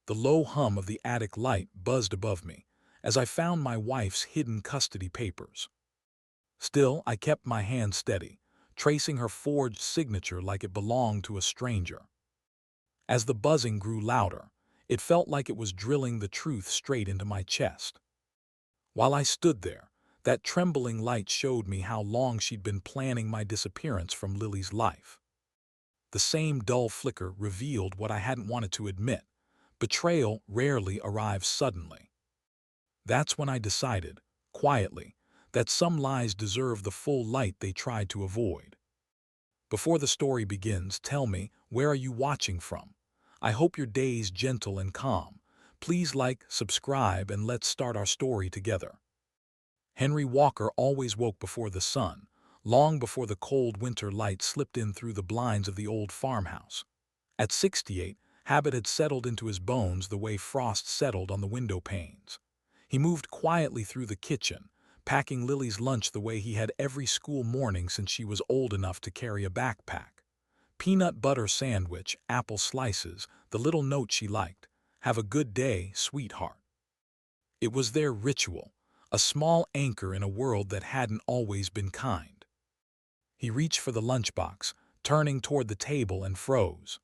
The low hum of the attic light buzzed above me as I found my wife's hidden custody papers. Still, I kept my hand steady, tracing her forged signature like it belonged to a stranger. As the buzzing grew louder, it felt like it was drilling the truth straight into my chest. While I stood there, that trembling light showed me how long she'd been planning my disappearance from Lily's life. The same dull flicker revealed what I hadn't wanted to admit. Betrayal rarely arrives suddenly. That's when I decided, quietly, that some lies deserve the full light they tried to avoid. Before the story begins, tell me, where are you watching from? I hope your day's gentle and calm. Please like, subscribe, and let's start our story together. Henry Walker always woke before the sun, long before the cold winter light slipped in through the blinds of the old farmhouse. At 68, habit had settled into his bones the way frost settled on the window panes. He moved quietly through the kitchen, packing Lily's lunch the way he had every school morning since she was old enough to carry a backpack. Peanut butter sandwich, apple slices, the little note she liked. Have a good day, sweetheart. It was their ritual, a small anchor in a world that hadn't always been kind. He reached for the lunchbox, turning toward the table, and froze.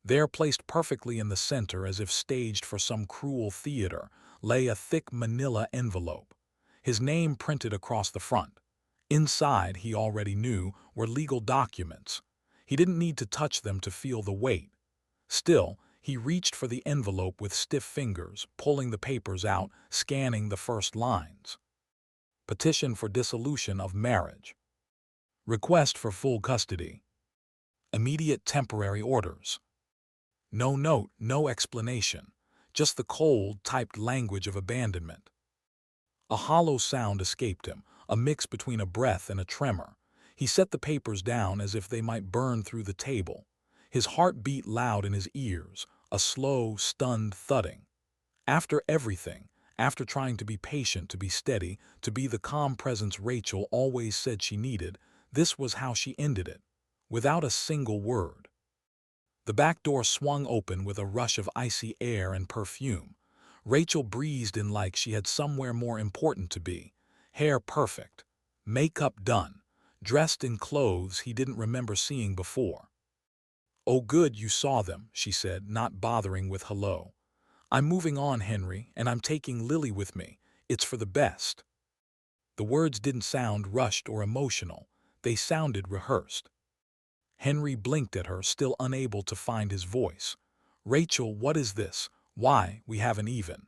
There, placed perfectly in the center as if staged for some cruel theater, lay a thick manila envelope, his name printed across the front. Inside, he already knew, were legal documents. He didn't need to touch them to feel the weight. Still, he reached for the envelope with stiff fingers, pulling the papers out, scanning the first lines. Petition for dissolution of marriage. Request for full custody. Immediate temporary orders. No note, no explanation, just the cold, typed language of abandonment. A hollow sound escaped him, a mix between a breath and a tremor. He set the papers down as if they might burn through the table. His heart beat loud in his ears, a slow, stunned thudding. After everything, after trying to be patient, to be steady, to be the calm presence Rachel always said she needed, this was how she ended it, without a single word. The back door swung open with a rush of icy air and perfume. Rachel breezed in like she had somewhere more important to be. Hair perfect, makeup done, dressed in clothes he didn't remember seeing before. "Oh good, you saw them," she said, not bothering with hello. "I'm moving on, Henry, and I'm taking Lily with me. It's for the best." The words didn't sound rushed or emotional. They sounded rehearsed. Henry blinked at her, still unable to find his voice. "Rachel, what is this? Why, we haven't even—"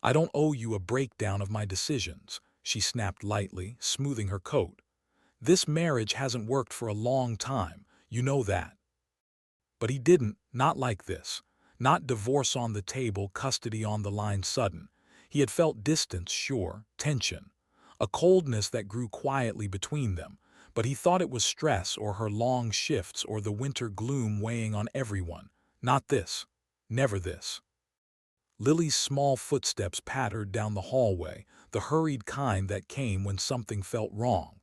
"I don't owe you a breakdown of my decisions," she snapped lightly, smoothing her coat. "This marriage hasn't worked for a long time, you know that." But he didn't, not like this. Not divorce on the table, custody on the line sudden. He had felt distance, sure, tension. A coldness that grew quietly between them, but he thought it was stress or her long shifts or the winter gloom weighing on everyone. Not this. Never this. Lily's small footsteps pattered down the hallway, the hurried kind that came when something felt wrong.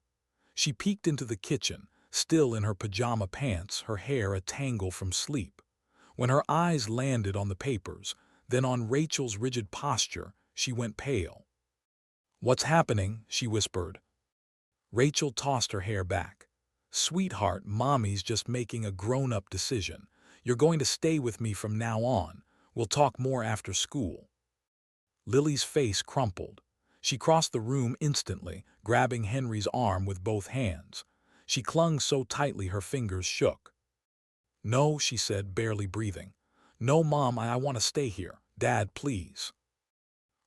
She peeked into the kitchen, still in her pajama pants, her hair a tangle from sleep. When her eyes landed on the papers, then on Rachel's rigid posture, she went pale. "What's happening?" she whispered. Rachel tossed her hair back. "Sweetheart, Mommy's just making a grown-up decision. You're going to stay with me from now on. We'll talk more after school." Lily's face crumpled. She crossed the room instantly, grabbing Henry's arm with both hands. She clung so tightly her fingers shook. "No," she said, barely breathing. "No, Mom, I want to stay here. Dad, please."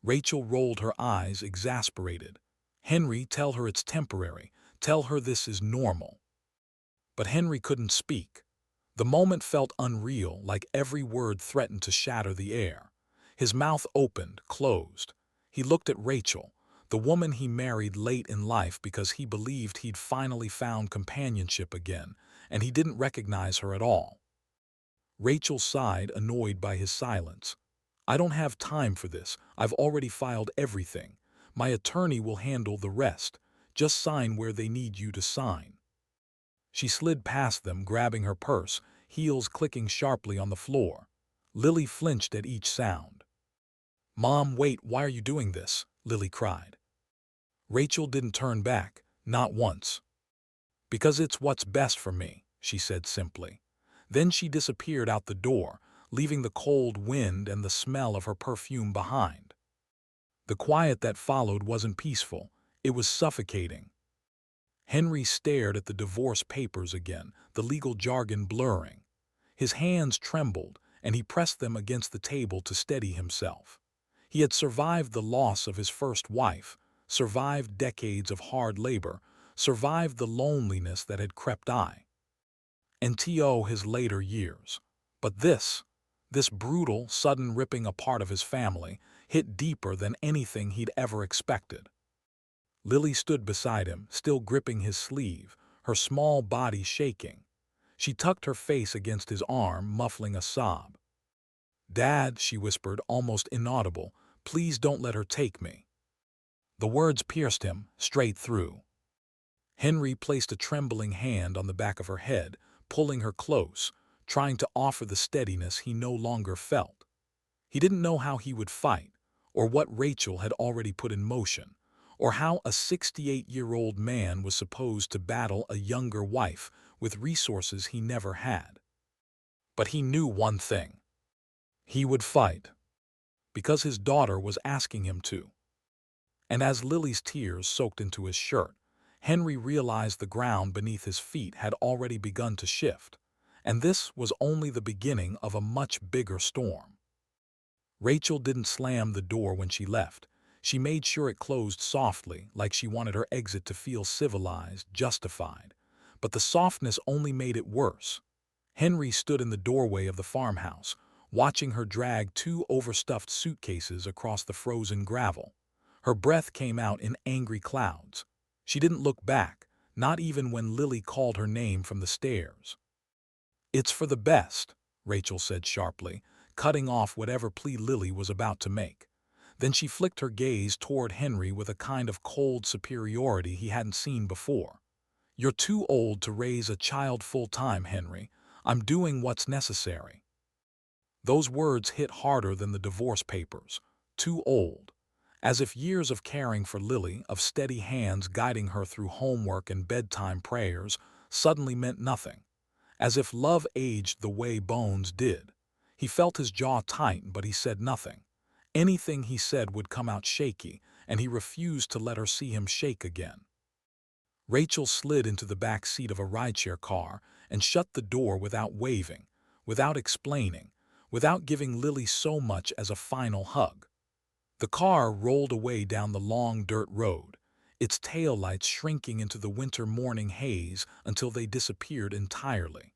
Rachel rolled her eyes, exasperated. "Henry, tell her it's temporary. Tell her this is normal." But Henry couldn't speak. The moment felt unreal, like every word threatened to shatter the air. His mouth opened, closed. He looked at Rachel, the woman he married late in life because he believed he'd finally found companionship again, and he didn't recognize her at all. Rachel sighed, annoyed by his silence. "I don't have time for this. I've already filed everything. My attorney will handle the rest. Just sign where they need you to sign." She slid past them, grabbing her purse, heels clicking sharply on the floor. Lily flinched at each sound. "Mom, wait, why are you doing this?" Lily cried. Rachel didn't turn back, not once. "Because it's what's best for me," she said simply. Then she disappeared out the door, leaving the cold wind and the smell of her perfume behind. The quiet that followed wasn't peaceful, it was suffocating. Henry stared at the divorce papers again, the legal jargon blurring. His hands trembled, and he pressed them against the table to steady himself. He had survived the loss of his first wife, survived decades of hard labor, survived the loneliness that had crept into his later years. But this brutal, sudden ripping apart of his family, hit deeper than anything he'd ever expected. Lily stood beside him, still gripping his sleeve, her small body shaking. She tucked her face against his arm, muffling a sob. "Dad," she whispered, almost inaudible, "please don't let her take me." The words pierced him, straight through. Henry placed a trembling hand on the back of her head, pulling her close, trying to offer the steadiness he no longer felt. He didn't know how he would fight, or what Rachel had already put in motion, or how a 68-year-old man was supposed to battle a younger wife with resources he never had. But he knew one thing. He would fight, because his daughter was asking him to. And as Lily's tears soaked into his shirt, Henry realized the ground beneath his feet had already begun to shift, and this was only the beginning of a much bigger storm. Rachel didn't slam the door when she left. She made sure it closed softly, like she wanted her exit to feel civilized, justified. But the softness only made it worse. Henry stood in the doorway of the farmhouse, watching her drag two overstuffed suitcases across the frozen gravel. Her breath came out in angry clouds. She didn't look back, not even when Lily called her name from the stairs. "It's for the best," Rachel said sharply, cutting off whatever plea Lily was about to make. Then she flicked her gaze toward Henry with a kind of cold superiority he hadn't seen before. "You're too old to raise a child full-time, Henry. I'm doing what's necessary." Those words hit harder than the divorce papers. Too old. As if years of caring for Lily, of steady hands guiding her through homework and bedtime prayers, suddenly meant nothing. As if love aged the way bones did. He felt his jaw tighten, but he said nothing. Anything he said would come out shaky, and he refused to let her see him shake again. Rachel slid into the back seat of a rideshare car and shut the door without waving, without explaining, without giving Lily so much as a final hug. The car rolled away down the long dirt road, its taillights shrinking into the winter morning haze until they disappeared entirely.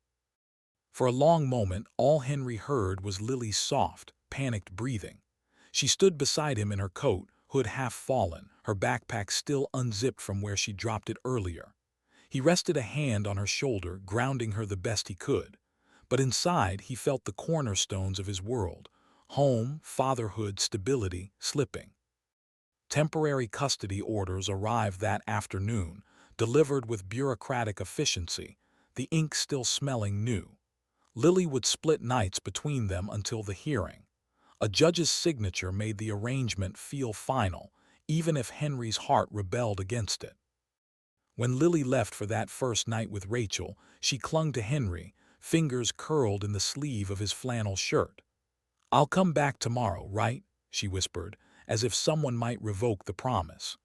For a long moment, all Henry heard was Lily's soft, panicked breathing. She stood beside him in her coat, hood half fallen, her backpack still unzipped from where she dropped it earlier. He rested a hand on her shoulder, grounding her the best he could. But inside, he felt the cornerstones of his world: home, fatherhood, stability, slipping. Temporary custody orders arrived that afternoon, delivered with bureaucratic efficiency, the ink still smelling new. Lily would split nights between them until the hearing. A judge's signature made the arrangement feel final, even if Henry's heart rebelled against it. When Lily left for that first night with Rachel, she clung to Henry, fingers curled in the sleeve of his flannel shirt. "I'll come back tomorrow, right?" she whispered, as if someone might revoke the promise.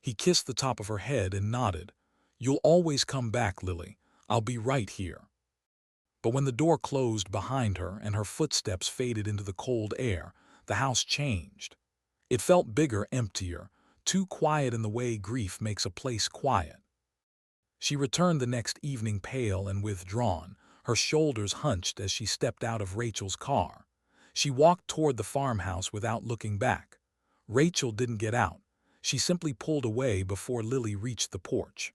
He kissed the top of her head and nodded. "You'll always come back, Lily. I'll be right here." But when the door closed behind her and her footsteps faded into the cold air, the house changed. It felt bigger, emptier, too quiet in the way grief makes a place quiet. She returned the next evening pale and withdrawn, her shoulders hunched as she stepped out of Rachel's car. She walked toward the farmhouse without looking back. Rachel didn't get out. She simply pulled away before Lily reached the porch.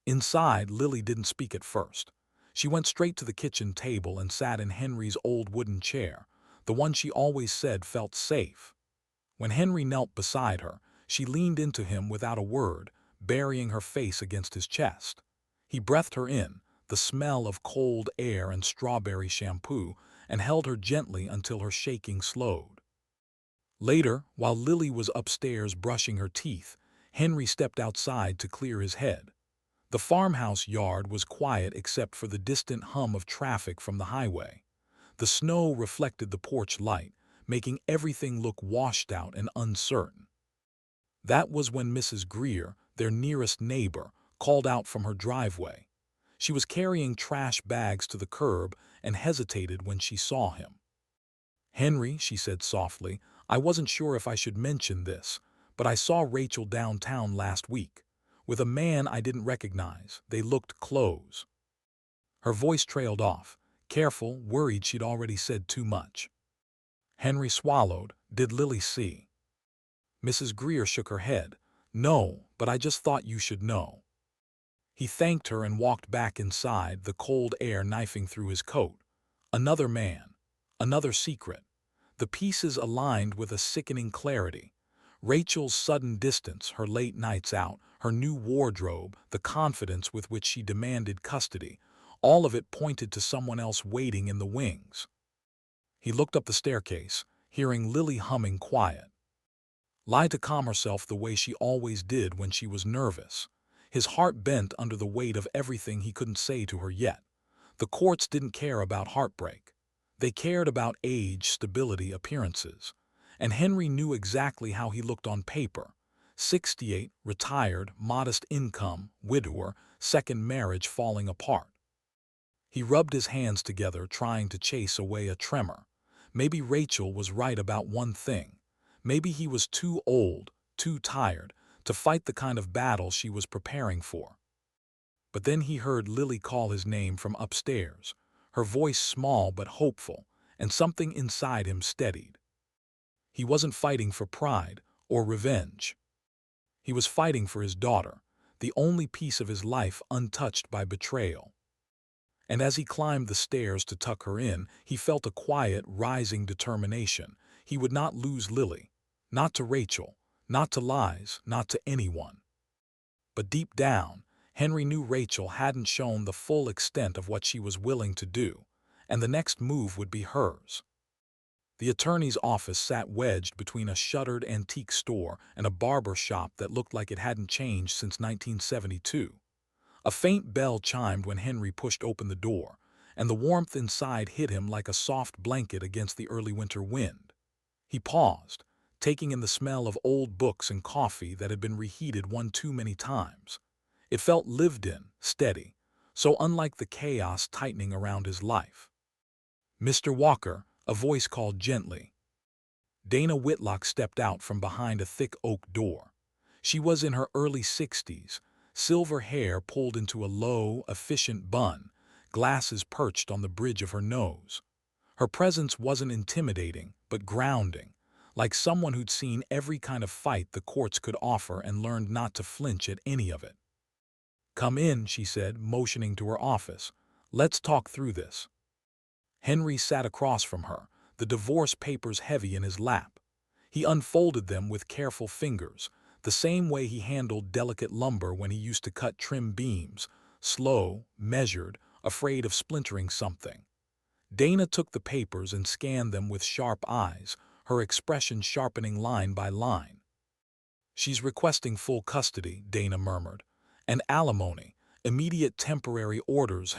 Inside, Lily didn't speak at first. She went straight to the kitchen table and sat in Henry's old wooden chair, the one she always said felt safe. When Henry knelt beside her, she leaned into him without a word, burying her face against his chest. He breathed her in, the smell of cold air and strawberry shampoo, and held her gently until her shaking slowed. Later, while Lily was upstairs brushing her teeth, Henry stepped outside to clear his head. The farmhouse yard was quiet except for the distant hum of traffic from the highway. The snow reflected the porch light, making everything look washed out and uncertain. That was when Mrs. Greer, their nearest neighbor, called out from her driveway. She was carrying trash bags to the curb and hesitated when she saw him. "Henry," she said softly, "I wasn't sure if I should mention this, but I saw Rachel downtown last week, with a man I didn't recognize. They looked close." Her voice trailed off, careful, worried she'd already said too much. Henry swallowed. Did Lily see? Mrs. Greer shook her head. "No, but I just thought you should know." He thanked her and walked back inside, the cold air knifing through his coat. Another man. Another secret. The pieces aligned with a sickening clarity. Rachel's sudden distance, her late nights out, her new wardrobe, the confidence with which she demanded custody, all of it pointed to someone else waiting in the wings. He looked up the staircase, hearing Lily humming quiet. Lied to calm herself the way she always did when she was nervous. His heart bent under the weight of everything he couldn't say to her yet. The courts didn't care about heartbreak. They cared about age, stability, appearances. And Henry knew exactly how he looked on paper. 68, retired, modest income, widower, second marriage falling apart. He rubbed his hands together, trying to chase away a tremor. Maybe Rachel was right about one thing. Maybe he was too old, too tired, to fight the kind of battle she was preparing for. But then he heard Lily call his name from upstairs, her voice small but hopeful, and something inside him steadied. He wasn't fighting for pride or revenge. He was fighting for his daughter, the only piece of his life untouched by betrayal. And as he climbed the stairs to tuck her in, he felt a quiet, rising determination. He would not lose Lily. Not to Rachel, not to lies, not to anyone. But deep down, Henry knew Rachel hadn't shown the full extent of what she was willing to do, and the next move would be hers. The attorney's office sat wedged between a shuttered antique store and a barber shop that looked like it hadn't changed since 1972. A faint bell chimed when Henry pushed open the door, and the warmth inside hit him like a soft blanket against the early winter wind. He paused, taking in the smell of old books and coffee that had been reheated one too many times. It felt lived in, steady, so unlike the chaos tightening around his life. "Mr. Walker," a voice called gently. Dana Whitlock stepped out from behind a thick oak door. She was in her early 60s, silver hair pulled into a low, efficient bun, glasses perched on the bridge of her nose. Her presence wasn't intimidating, but grounding, like someone who'd seen every kind of fight the courts could offer and learned not to flinch at any of it. "Come in," she said, motioning to her office. "Let's talk through this." Henry sat across from her, the divorce papers heavy in his lap. He unfolded them with careful fingers, the same way he handled delicate lumber when he used to cut trim beams, slow, measured, afraid of splintering something. Dana took the papers and scanned them with sharp eyes, her expression sharpening line by line. "She's requesting full custody," Dana murmured, "and alimony, immediate temporary orders."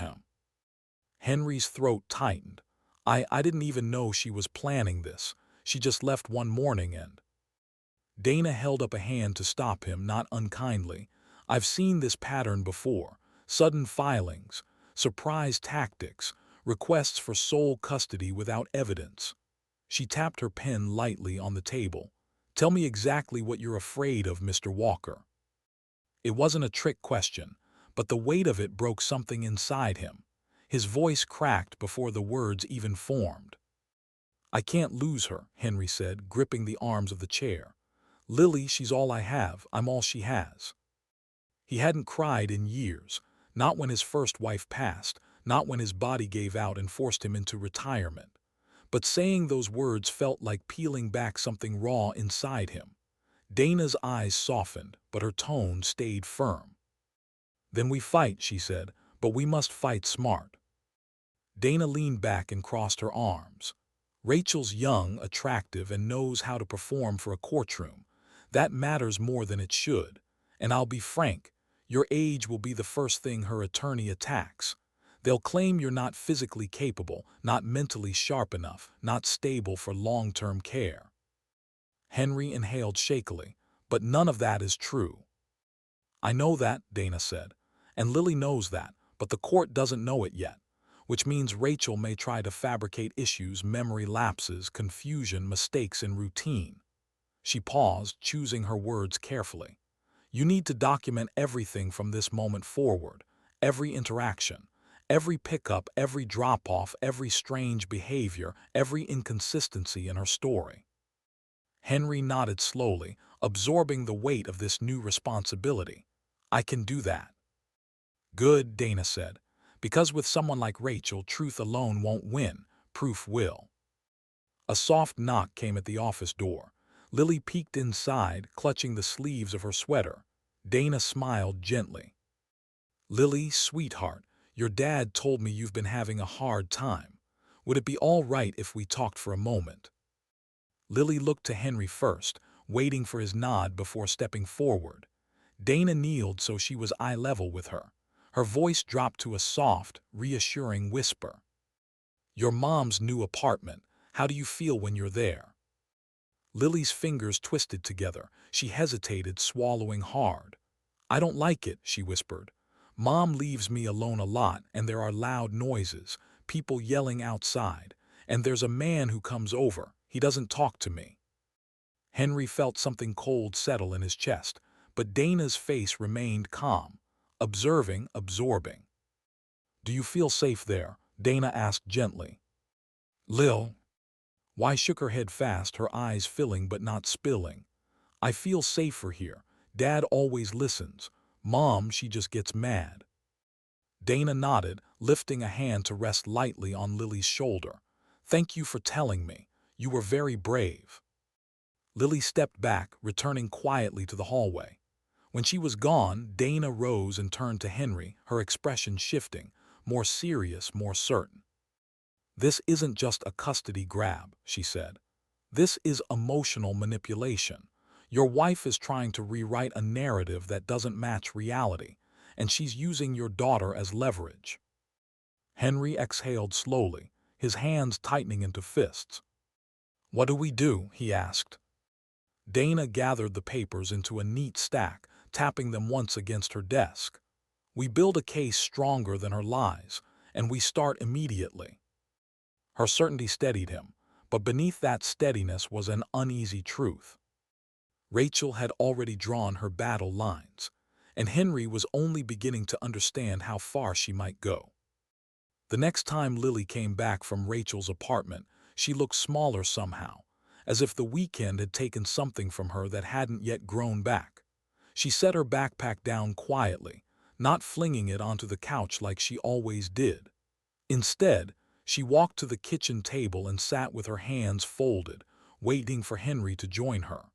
Henry's throat tightened. I didn't even know she was planning this. She just left one morning and—" Dana held up a hand to stop him, not unkindly. "I've seen this pattern before. Sudden filings, surprise tactics, requests for sole custody without evidence." She tapped her pen lightly on the table. "Tell me exactly what you're afraid of, Mr. Walker." It wasn't a trick question, but the weight of it broke something inside him. His voice cracked before the words even formed. "I can't lose her," Henry said, gripping the arms of the chair. "Lily, she's all I have. I'm all she has." He hadn't cried in years, not when his first wife passed, not when his body gave out and forced him into retirement. But saying those words felt like peeling back something raw inside him. Dana's eyes softened, but her tone stayed firm. "Then we fight," she said, "but we must fight smart." Dana leaned back and crossed her arms. Rachel's young, attractive, and knows how to perform for a courtroom. That matters more than it should. And I'll be frank, your age will be the first thing her attorney attacks. They'll claim you're not physically capable, not mentally sharp enough, not stable for long-term care. Henry inhaled shakily, but none of that is true. I know that, Dana said, and Lily knows that, but the court doesn't know it yet, which means Rachel may try to fabricate issues, memory lapses, confusion, mistakes in routine. She paused, choosing her words carefully. You need to document everything from this moment forward, every interaction, every pickup, every drop-off, every strange behavior, every inconsistency in her story. Henry nodded slowly, absorbing the weight of this new responsibility. I can do that. Good, Dana said, because with someone like Rachel, truth alone won't win, proof will. A soft knock came at the office door. Lily peeked inside, clutching the sleeves of her sweater. Dana smiled gently. Lily, sweetheart, your dad told me you've been having a hard time. Would it be all right if we talked for a moment? Lily looked to Henry first, waiting for his nod before stepping forward. Dana kneeled so she was eye level with her. Her voice dropped to a soft, reassuring whisper. Your mom's new apartment. How do you feel when you're there? Lily's fingers twisted together. She hesitated, swallowing hard. I don't like it, she whispered. Mom leaves me alone a lot, and there are loud noises, people yelling outside, and there's a man who comes over. He doesn't talk to me. Henry felt something cold settle in his chest, but Dana's face remained calm, observing, absorbing. Do you feel safe there? Dana asked gently. Lil. Why shook her head fast, her eyes filling but not spilling. I feel safer here. Dad always listens. Mom, she just gets mad. Dana nodded, lifting a hand to rest lightly on Lily's shoulder. Thank you for telling me. You were very brave. Lily stepped back, returning quietly to the hallway. When she was gone, Dana rose and turned to Henry, her expression shifting, more serious, more certain. This isn't just a custody grab, she said. This is emotional manipulation. Your wife is trying to rewrite a narrative that doesn't match reality, and she's using your daughter as leverage. Henry exhaled slowly, his hands tightening into fists. What do we do? He asked. Dana gathered the papers into a neat stack, tapping them once against her desk. We build a case stronger than her lies, and we start immediately. Her certainty steadied him, but beneath that steadiness was an uneasy truth. Rachel had already drawn her battle lines, and Henry was only beginning to understand how far she might go. The next time Lily came back from Rachel's apartment, she looked smaller somehow, as if the weekend had taken something from her that hadn't yet grown back. She set her backpack down quietly, not flinging it onto the couch like she always did. Instead, she walked to the kitchen table and sat with her hands folded, waiting for Henry to join her.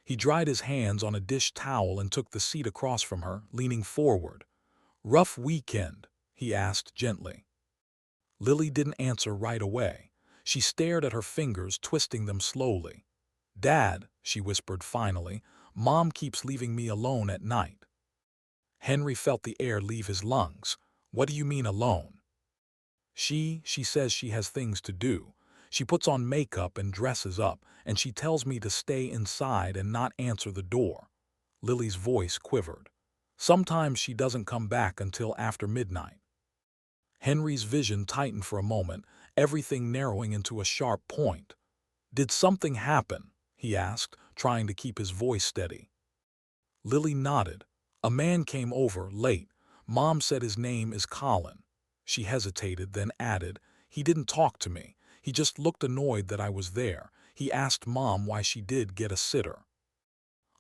He dried his hands on a dish towel and took the seat across from her, leaning forward. Rough weekend? He asked gently. Lily didn't answer right away. She stared at her fingers, twisting them slowly. Dad, she whispered finally, Mom keeps leaving me alone at night. Henry felt the air leave his lungs. What do you mean alone? She says she has things to do. She puts on makeup and dresses up, and she tells me to stay inside and not answer the door. Lily's voice quivered. Sometimes she doesn't come back until after midnight. Henry's vision tightened for a moment, everything narrowing into a sharp point. Did something happen? He asked, trying to keep his voice steady. Lily nodded. A man came over, late. Mom said his name is Colin. She hesitated, then added, he didn't talk to me. He just looked annoyed that I was there. He asked Mom why she did get a sitter.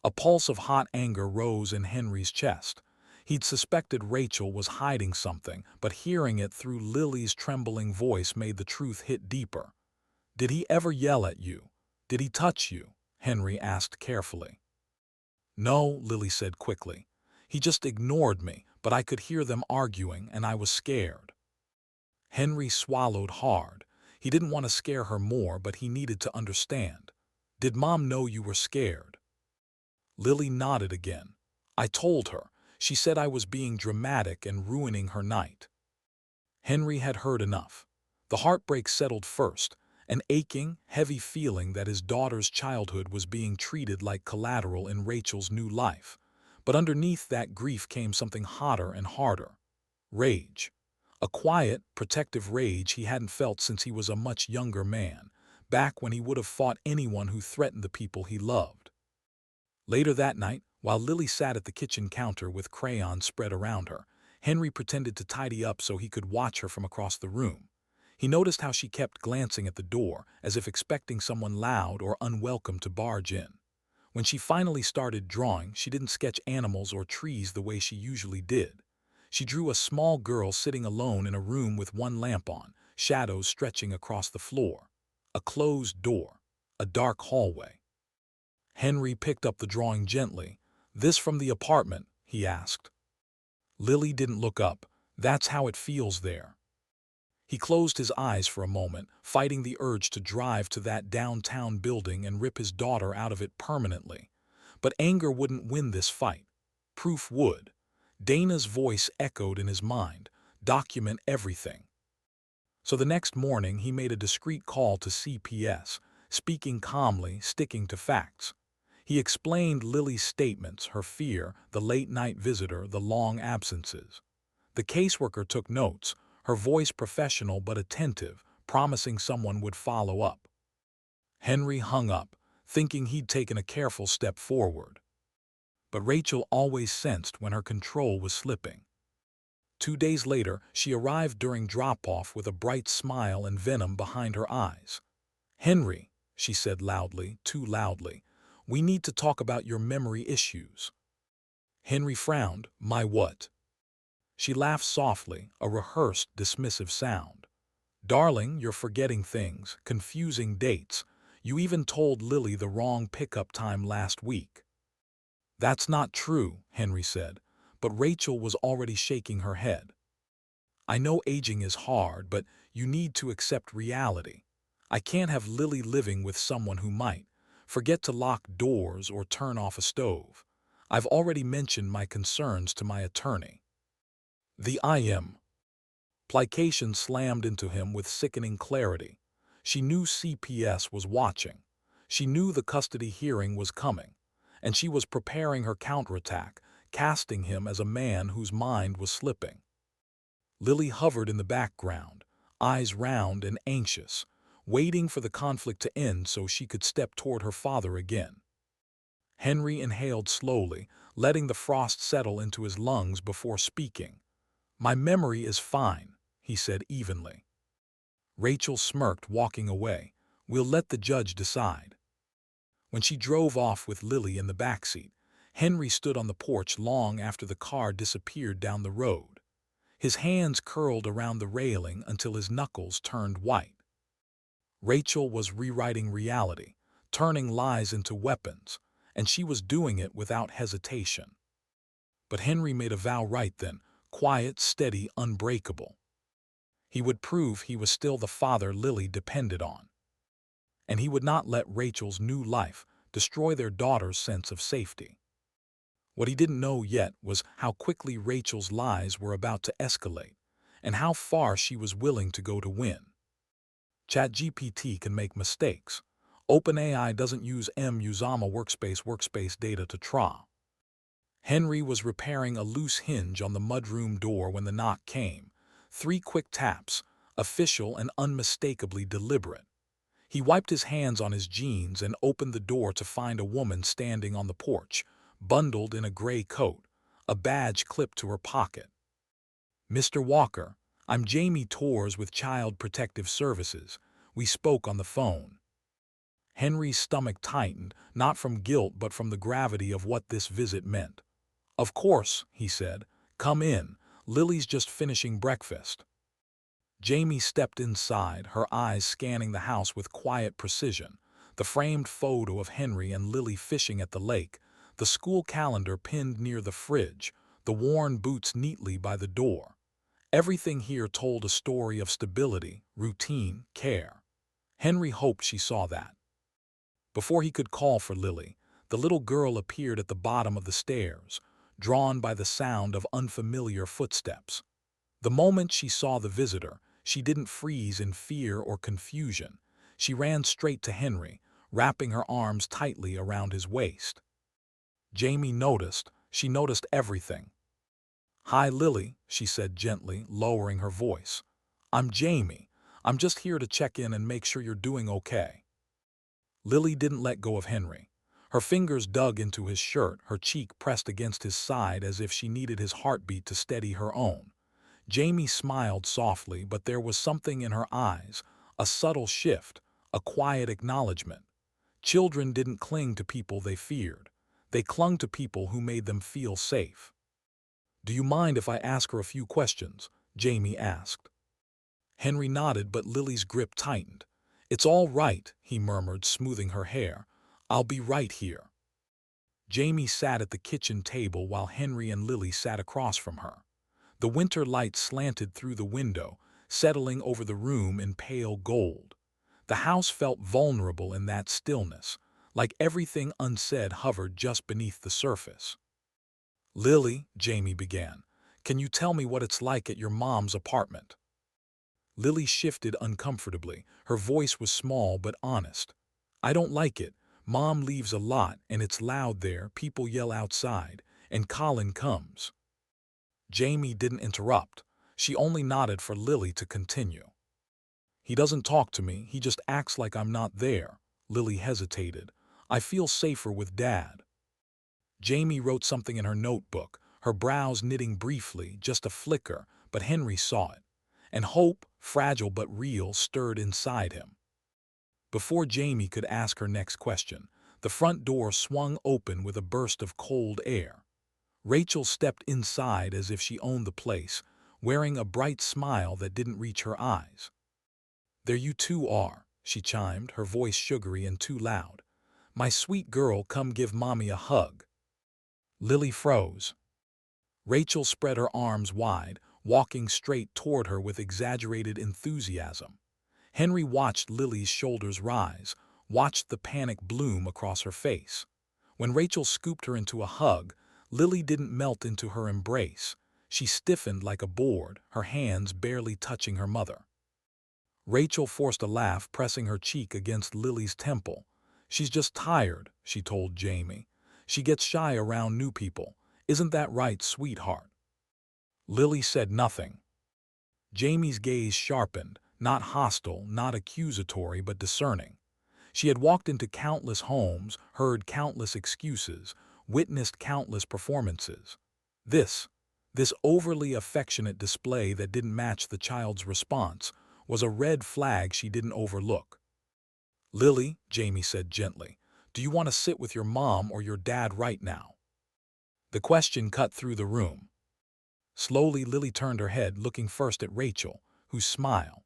A pulse of hot anger rose in Henry's chest. He'd suspected Rachel was hiding something, but hearing it through Lily's trembling voice made the truth hit deeper. Did he ever yell at you? Did he touch you? Henry asked carefully. No, Lily said quickly. He just ignored me, but I could hear them arguing and I was scared. Henry swallowed hard. He didn't want to scare her more, but he needed to understand. Did Mom know you were scared? Lily nodded again. I told her. She said I was being dramatic and ruining her night. Henry had heard enough. The heartbreak settled first, an aching, heavy feeling that his daughter's childhood was being treated like collateral in Rachel's new life. But underneath that grief came something hotter and harder. Rage. A quiet, protective rage he hadn't felt since he was a much younger man, back when he would have fought anyone who threatened the people he loved. Later that night, while Lily sat at the kitchen counter with crayons spread around her, Henry pretended to tidy up so he could watch her from across the room. He noticed how she kept glancing at the door, as if expecting someone loud or unwelcome to barge in. When she finally started drawing, she didn't sketch animals or trees the way she usually did. She drew a small girl sitting alone in a room with one lamp on, shadows stretching across the floor. A closed door. A dark hallway. Henry picked up the drawing gently. "This from the apartment?" he asked. Lily didn't look up. "That's how it feels there." He closed his eyes for a moment, fighting the urge to drive to that downtown building and rip his daughter out of it permanently. But anger wouldn't win this fight. Proof would. Dana's voice echoed in his mind. Document everything. So the next morning he made a discreet call to CPS, speaking calmly, sticking to facts. He explained Lily's statements, her fear, the late-night visitor, the long absences. The caseworker took notes, her voice professional but attentive, promising someone would follow up. Henry hung up, thinking he'd taken a careful step forward. But Rachel always sensed when her control was slipping. 2 days later, she arrived during drop-off with a bright smile and venom behind her eyes. "Henry," she said loudly, too loudly, "we need to talk about your memory issues." Henry frowned. "My what?" She laughed softly, a rehearsed, dismissive sound. "Darling, you're forgetting things, confusing dates. You even told Lily the wrong pickup time last week." "That's not true," Henry said, but Rachel was already shaking her head. "I know aging is hard, but you need to accept reality. I can't have Lily living with someone who might forget to lock doors or turn off a stove. I've already mentioned my concerns to my attorney." The IM. Plication slammed into him with sickening clarity. She knew CPS was watching. She knew the custody hearing was coming, and she was preparing her counterattack, casting him as a man whose mind was slipping. Lily hovered in the background, eyes round and anxious, waiting for the conflict to end so she could step toward her father again. Henry inhaled slowly, letting the frost settle into his lungs before speaking. "My memory is fine," he said evenly. Rachel smirked, walking away. "We'll let the judge decide." When she drove off with Lily in the backseat, Henry stood on the porch long after the car disappeared down the road. His hands curled around the railing until his knuckles turned white. Rachel was rewriting reality, turning lies into weapons, and she was doing it without hesitation. But Henry made a vow right then, quiet, steady, unbreakable. He would prove he was still the father Lily depended on. And he would not let Rachel's new life destroy their daughter's sense of safety. What he didn't know yet was how quickly Rachel's lies were about to escalate, and how far she was willing to go to win. ChatGPT can make mistakes. OpenAI doesn't use Usama workspace data to trial. Henry was repairing a loose hinge on the mudroom door when the knock came. 3 quick taps, official and unmistakably deliberate. He wiped his hands on his jeans and opened the door to find a woman standing on the porch, bundled in a gray coat, a badge clipped to her pocket. "Mr. Walker, I'm Jamie Torres with Child Protective Services. We spoke on the phone." Henry's stomach tightened, not from guilt but from the gravity of what this visit meant. "Of course," he said. "Come in. Lily's just finishing breakfast." Jamie stepped inside, her eyes scanning the house with quiet precision. The framed photo of Henry and Lily fishing at the lake, the school calendar pinned near the fridge, the worn boots neatly by the door. Everything here told a story of stability, routine, care. Henry hoped she saw that. Before he could call for Lily, the little girl appeared at the bottom of the stairs, drawn by the sound of unfamiliar footsteps. The moment she saw the visitor, she didn't freeze in fear or confusion. She ran straight to Henry, wrapping her arms tightly around his waist. Jamie noticed. She noticed everything. "Hi, Lily," she said gently, lowering her voice. "I'm Jamie. I'm just here to check in and make sure you're doing okay." Lily didn't let go of Henry. Her fingers dug into his shirt, her cheek pressed against his side as if she needed his heartbeat to steady her own. Jamie smiled softly, but there was something in her eyes, a subtle shift, a quiet acknowledgement. Children didn't cling to people they feared. They clung to people who made them feel safe. "Do you mind if I ask her a few questions?" Jamie asked. Henry nodded, but Lily's grip tightened. "It's all right," he murmured, smoothing her hair. "I'll be right here." Jamie sat at the kitchen table while Henry and Lily sat across from her. The winter light slanted through the window, settling over the room in pale gold. The house felt vulnerable in that stillness, like everything unsaid hovered just beneath the surface. "Lily," Jamie began, "can you tell me what it's like at your mom's apartment?" Lily shifted uncomfortably. Her voice was small but honest. "I don't like it. Mom leaves a lot, and it's loud there, people yell outside, and Colin comes." Jamie didn't interrupt. She only nodded for Lily to continue. "He doesn't talk to me, he just acts like I'm not there." Lily hesitated. "I feel safer with Dad." Jamie wrote something in her notebook, her brows knitting briefly, just a flicker, but Henry saw it. And hope, fragile but real, stirred inside him. Before Jamie could ask her next question, the front door swung open with a burst of cold air. Rachel stepped inside as if she owned the place, wearing a bright smile that didn't reach her eyes. "There you two are," she chimed, her voice sugary and too loud. "My sweet girl, come give Mommy a hug." Lily froze. Rachel spread her arms wide, walking straight toward her with exaggerated enthusiasm. Henry watched Lily's shoulders rise, watched the panic bloom across her face. When Rachel scooped her into a hug, Lily didn't melt into her embrace. She stiffened like a board, her hands barely touching her mother. Rachel forced a laugh, pressing her cheek against Lily's temple. "She's just tired," she told Jamie. "She gets shy around new people. Isn't that right, sweetheart?" Lily said nothing. Jamie's gaze sharpened, not hostile, not accusatory, but discerning. She had walked into countless homes, heard countless excuses, witnessed countless performances. This overly affectionate display that didn't match the child's response, was a red flag she didn't overlook. "Lily," Jamie said gently, "do you want to sit with your mom or your dad right now?" The question cut through the room. Slowly, Lily turned her head, looking first at Rachel, whose smile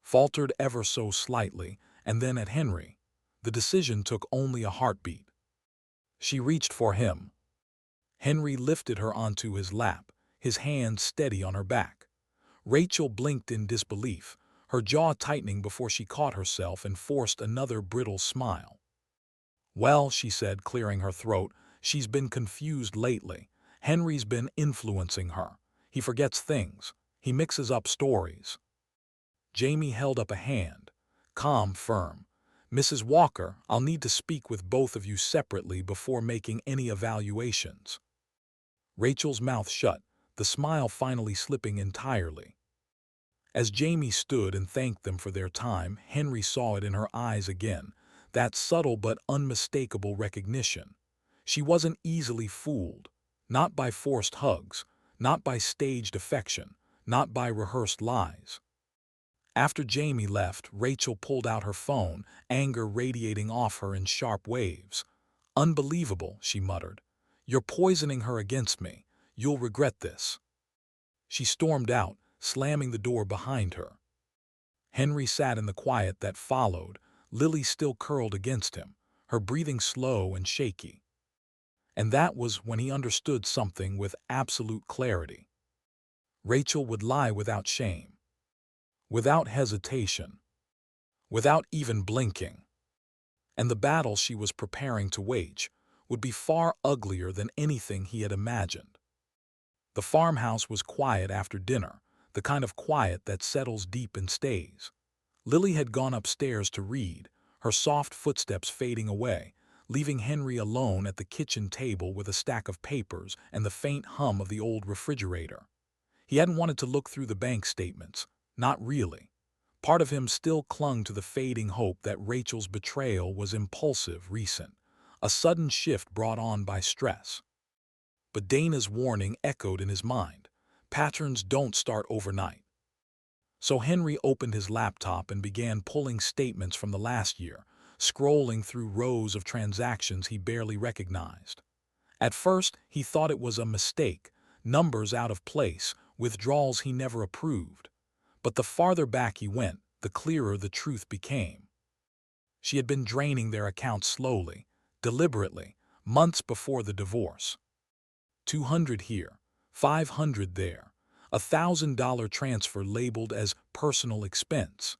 faltered ever so slightly, and then at Henry. The decision took only a heartbeat. She reached for him. Henry lifted her onto his lap, his hand steady on her back. Rachel blinked in disbelief, her jaw tightening before she caught herself and forced another brittle smile. "Well," she said, clearing her throat, "she's been confused lately. Henry's been influencing her. He forgets things. He mixes up stories." Jamie held up a hand. Calm, firm. "Mrs. Walker, I'll need to speak with both of you separately before making any evaluations." Rachel's mouth shut, the smile finally slipping entirely. As Jamie stood and thanked them for their time, Henry saw it in her eyes again, that subtle but unmistakable recognition. She wasn't easily fooled, not by forced hugs, not by staged affection, not by rehearsed lies. After Jamie left, Rachel pulled out her phone, anger radiating off her in sharp waves. "Unbelievable," she muttered. "You're poisoning her against me. You'll regret this." She stormed out, slamming the door behind her. Henry sat in the quiet that followed, Lily still curled against him, her breathing slow and shaky. And that was when he understood something with absolute clarity. Rachel would lie without shame, without hesitation, without even blinking. And the battle she was preparing to wage would be far uglier than anything he had imagined. The farmhouse was quiet after dinner, the kind of quiet that settles deep and stays. Lily had gone upstairs to read, her soft footsteps fading away, leaving Henry alone at the kitchen table with a stack of papers and the faint hum of the old refrigerator. He hadn't wanted to look through the bank statements, not really. Part of him still clung to the fading hope that Rachel's betrayal was impulsive, recent, a sudden shift brought on by stress. But Dana's warning echoed in his mind. Patterns don't start overnight. So Henry opened his laptop and began pulling statements from the last year, scrolling through rows of transactions he barely recognized. At first, he thought it was a mistake, numbers out of place, withdrawals he never approved. But the farther back he went, the clearer the truth became. She had been draining their accounts slowly, deliberately, months before the divorce. 200 here, 500 there, $1,000 transfer labeled as personal expense.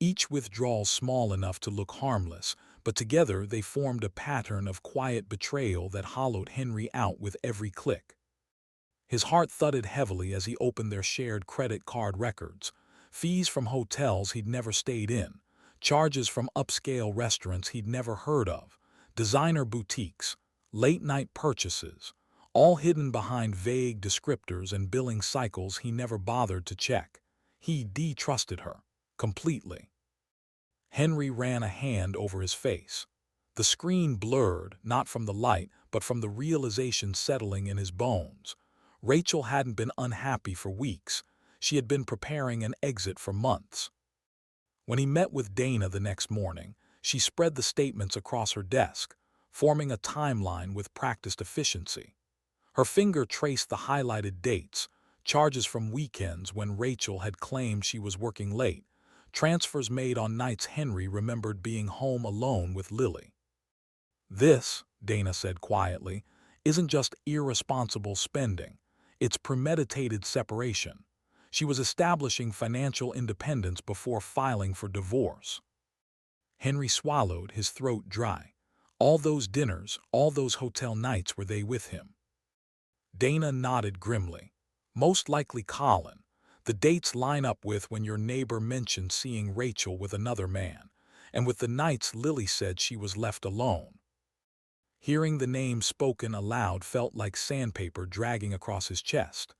Each withdrawal small enough to look harmless, but together they formed a pattern of quiet betrayal that hollowed Henry out with every click. His heart thudded heavily as he opened their shared credit card records, fees from hotels he'd never stayed in, charges from upscale restaurants he'd never heard of, designer boutiques, late-night purchases, all hidden behind vague descriptors and billing cycles he never bothered to check. He distrusted her, completely. Henry ran a hand over his face. The screen blurred, not from the light, but from the realization settling in his bones. Rachel hadn't been unhappy for weeks. She had been preparing an exit for months. When he met with Dana the next morning, she spread the statements across her desk, forming a timeline with practiced efficiency. Her finger traced the highlighted dates, charges from weekends when Rachel had claimed she was working late, transfers made on nights Henry remembered being home alone with Lily. This, Dana said quietly, isn't just irresponsible spending. It's premeditated separation. She was establishing financial independence before filing for divorce. Henry swallowed, his throat dry. All those dinners, all those hotel nights, were they with him? Dana nodded grimly. Most likely Colin. The dates line up with when your neighbor mentioned seeing Rachel with another man, and with the nights Lily said she was left alone. Hearing the name spoken aloud felt like sandpaper dragging across his chest.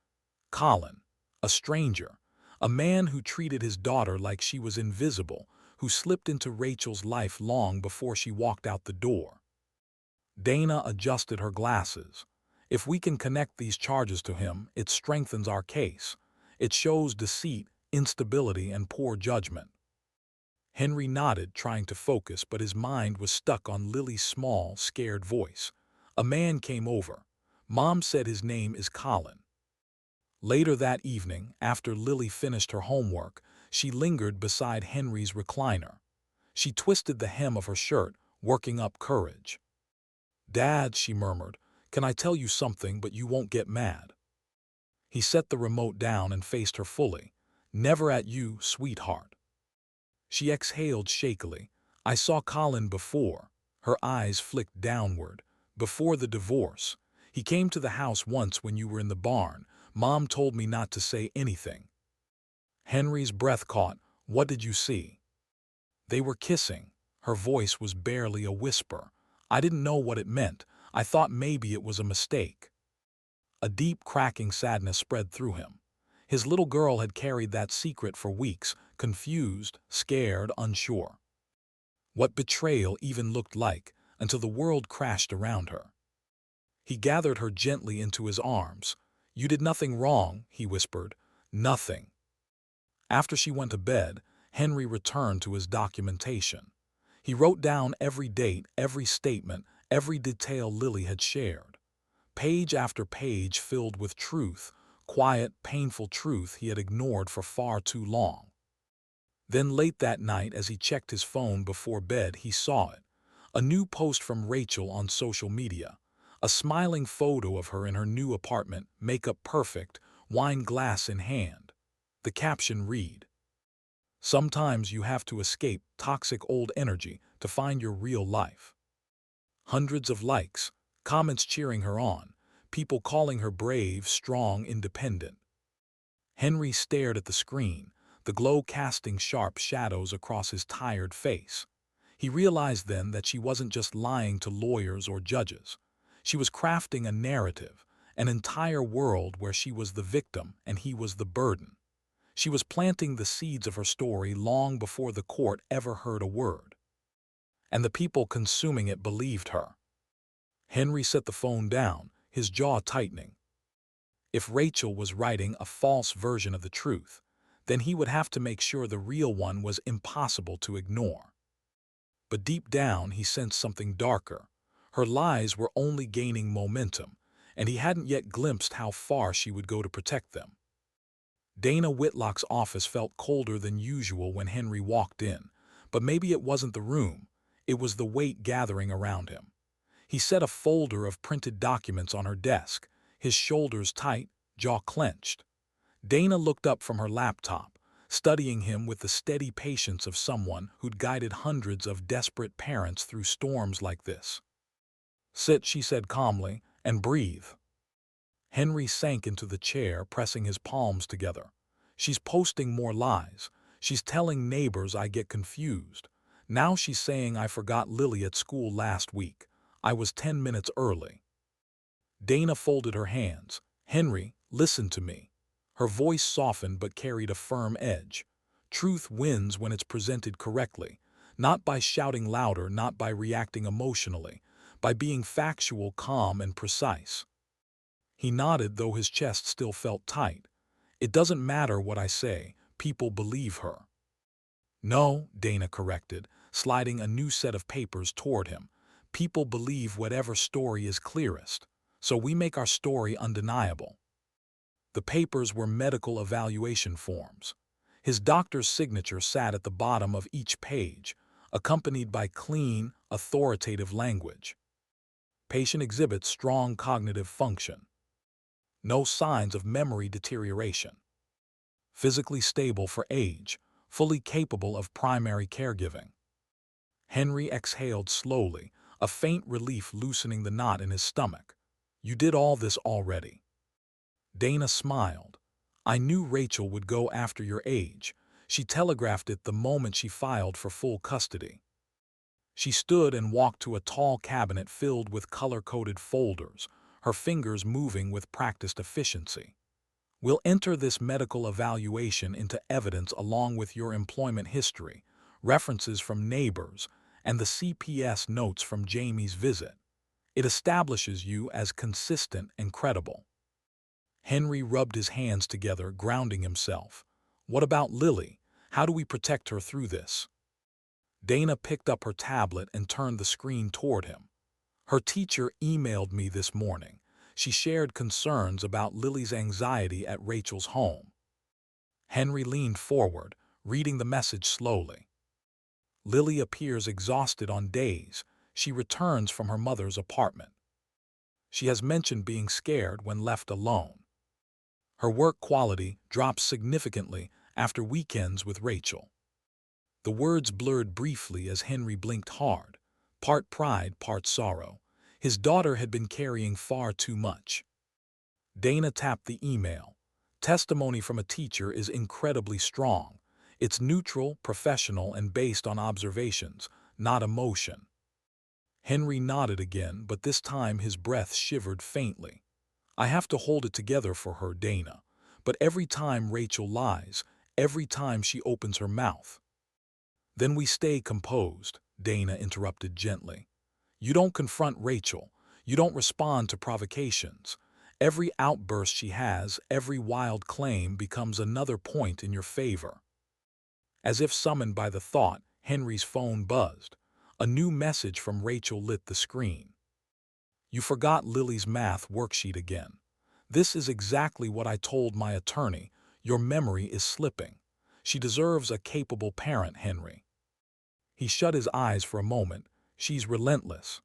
Colin, a stranger, a man who treated his daughter like she was invisible, who slipped into Rachel's life long before she walked out the door. Dana adjusted her glasses. If we can connect these charges to him, it strengthens our case. It shows deceit, instability, and poor judgment. Henry nodded, trying to focus, but his mind was stuck on Lily's small, scared voice. A man came over. Mom said his name is Colin. Later that evening, after Lily finished her homework, she lingered beside Henry's recliner. She twisted the hem of her shirt, working up courage. "Dad," she murmured, "can I tell you something, but you won't get mad?" He set the remote down and faced her fully. "Never at you, sweetheart." She exhaled shakily. "I saw Colin before." Her eyes flicked downward. "Before the divorce. He came to the house once when you were in the barn. Mom told me not to say anything." Henry's breath caught. "What did you see?" "They were kissing." Her voice was barely a whisper. "I didn't know what it meant. I thought maybe it was a mistake." A deep cracking sadness spread through him. His little girl had carried that secret for weeks, confused, scared, unsure. What betrayal even looked like, until the world crashed around her. He gathered her gently into his arms. "You did nothing wrong," he whispered. "Nothing." After she went to bed, Henry returned to his documentation. He wrote down every date, every statement, every detail Lily had shared. Page after page filled with truth, quiet, painful truth he had ignored for far too long. Then late that night, as he checked his phone before bed, he saw it. A new post from Rachel on social media. A smiling photo of her in her new apartment, makeup perfect, wine glass in hand. The caption read, "Sometimes you have to escape toxic old energy to find your real life." Hundreds of likes, comments cheering her on, people calling her brave, strong, independent. Henry stared at the screen, the glow casting sharp shadows across his tired face. He realized then that she wasn't just lying to lawyers or judges. She was crafting a narrative, an entire world where she was the victim and he was the burden. She was planting the seeds of her story long before the court ever heard a word. And the people consuming it believed her. Henry set the phone down, his jaw tightening. If Rachel was writing a false version of the truth, then he would have to make sure the real one was impossible to ignore. But deep down, he sensed something darker. Her lies were only gaining momentum, and he hadn't yet glimpsed how far she would go to protect them. Dana Whitlock's office felt colder than usual when Henry walked in, but maybe it wasn't the room, it was the weight gathering around him. He set a folder of printed documents on her desk, his shoulders tight, jaw clenched. Dana looked up from her laptop, studying him with the steady patience of someone who'd guided hundreds of desperate parents through storms like this. "Sit," she said calmly, "and breathe." Henry sank into the chair, pressing his palms together. "She's posting more lies. She's telling neighbors I get confused. Now she's saying I forgot Lily at school last week. I was 10 minutes early." Dana folded her hands. "Henry, listen to me." Her voice softened but carried a firm edge. "Truth wins when it's presented correctly, not by shouting louder, not by reacting emotionally, by being factual, calm, and precise." He nodded, though his chest still felt tight. "It doesn't matter what I say, people believe her." "No," Dana corrected, sliding a new set of papers toward him. "People believe whatever story is clearest, so we make our story undeniable." The papers were medical evaluation forms. His doctor's signature sat at the bottom of each page, accompanied by clean, authoritative language. Patient exhibits strong cognitive function. No signs of memory deterioration. Physically stable for age, fully capable of primary caregiving. Henry exhaled slowly, a faint relief loosening the knot in his stomach. "You did all this already." Dana smiled. "I knew Rachel would go after your age. She telegraphed it the moment she filed for full custody." She stood and walked to a tall cabinet filled with color-coded folders, her fingers moving with practiced efficiency. "We'll enter this medical evaluation into evidence along with your employment history, references from neighbors, and the CPS notes from Jamie's visit. It establishes you as consistent and credible." Henry rubbed his hands together, grounding himself. "What about Lily? How do we protect her through this?" Dana picked up her tablet and turned the screen toward him. "Her teacher emailed me this morning. She shared concerns about Lily's anxiety at Rachel's home." Henry leaned forward, reading the message slowly. "Lily appears exhausted on days she returns from her mother's apartment. She has mentioned being scared when left alone. Her work quality drops significantly after weekends with Rachel." The words blurred briefly as Henry blinked hard, part pride, part sorrow. His daughter had been carrying far too much. Dana tapped the email. "Testimony from a teacher is incredibly strong. It's neutral, professional, and based on observations, not emotion." Henry nodded again, but this time his breath shivered faintly. "I have to hold it together for her, Dana. But every time Rachel lies, every time she opens her mouth—" "Then we stay composed," Dana interrupted gently. "You don't confront Rachel. You don't respond to provocations. Every outburst she has, every wild claim becomes another point in your favor." As if summoned by the thought, Henry's phone buzzed. A new message from Rachel lit the screen. "You forgot Lily's math worksheet again. This is exactly what I told my attorney. Your memory is slipping. She deserves a capable parent, Henry." He shut his eyes for a moment. "She's relentless."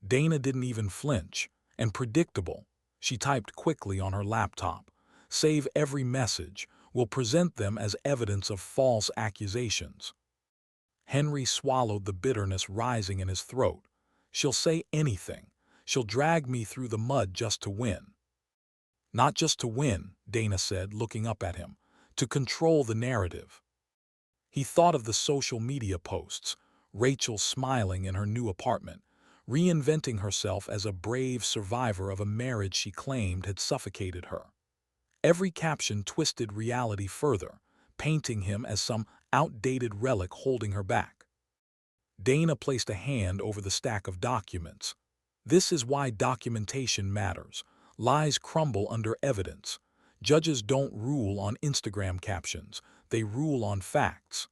Dana didn't even flinch. "And predictable." She typed quickly on her laptop. save every message, will present them as evidence of false accusations. Henry swallowed the bitterness rising in his throat. She'll say anything. She'll drag me through the mud just to win. Not just to win, Dana said, looking up at him. To control the narrative. He thought of the social media posts, Rachel smiling in her new apartment, reinventing herself as a brave survivor of a marriage she claimed had suffocated her. Every caption twisted reality further, painting him as some outdated relic holding her back. Dana placed a hand over the stack of documents. This is why documentation matters. Lies crumble under evidence. Judges don't rule on Instagram captions. They rule on facts.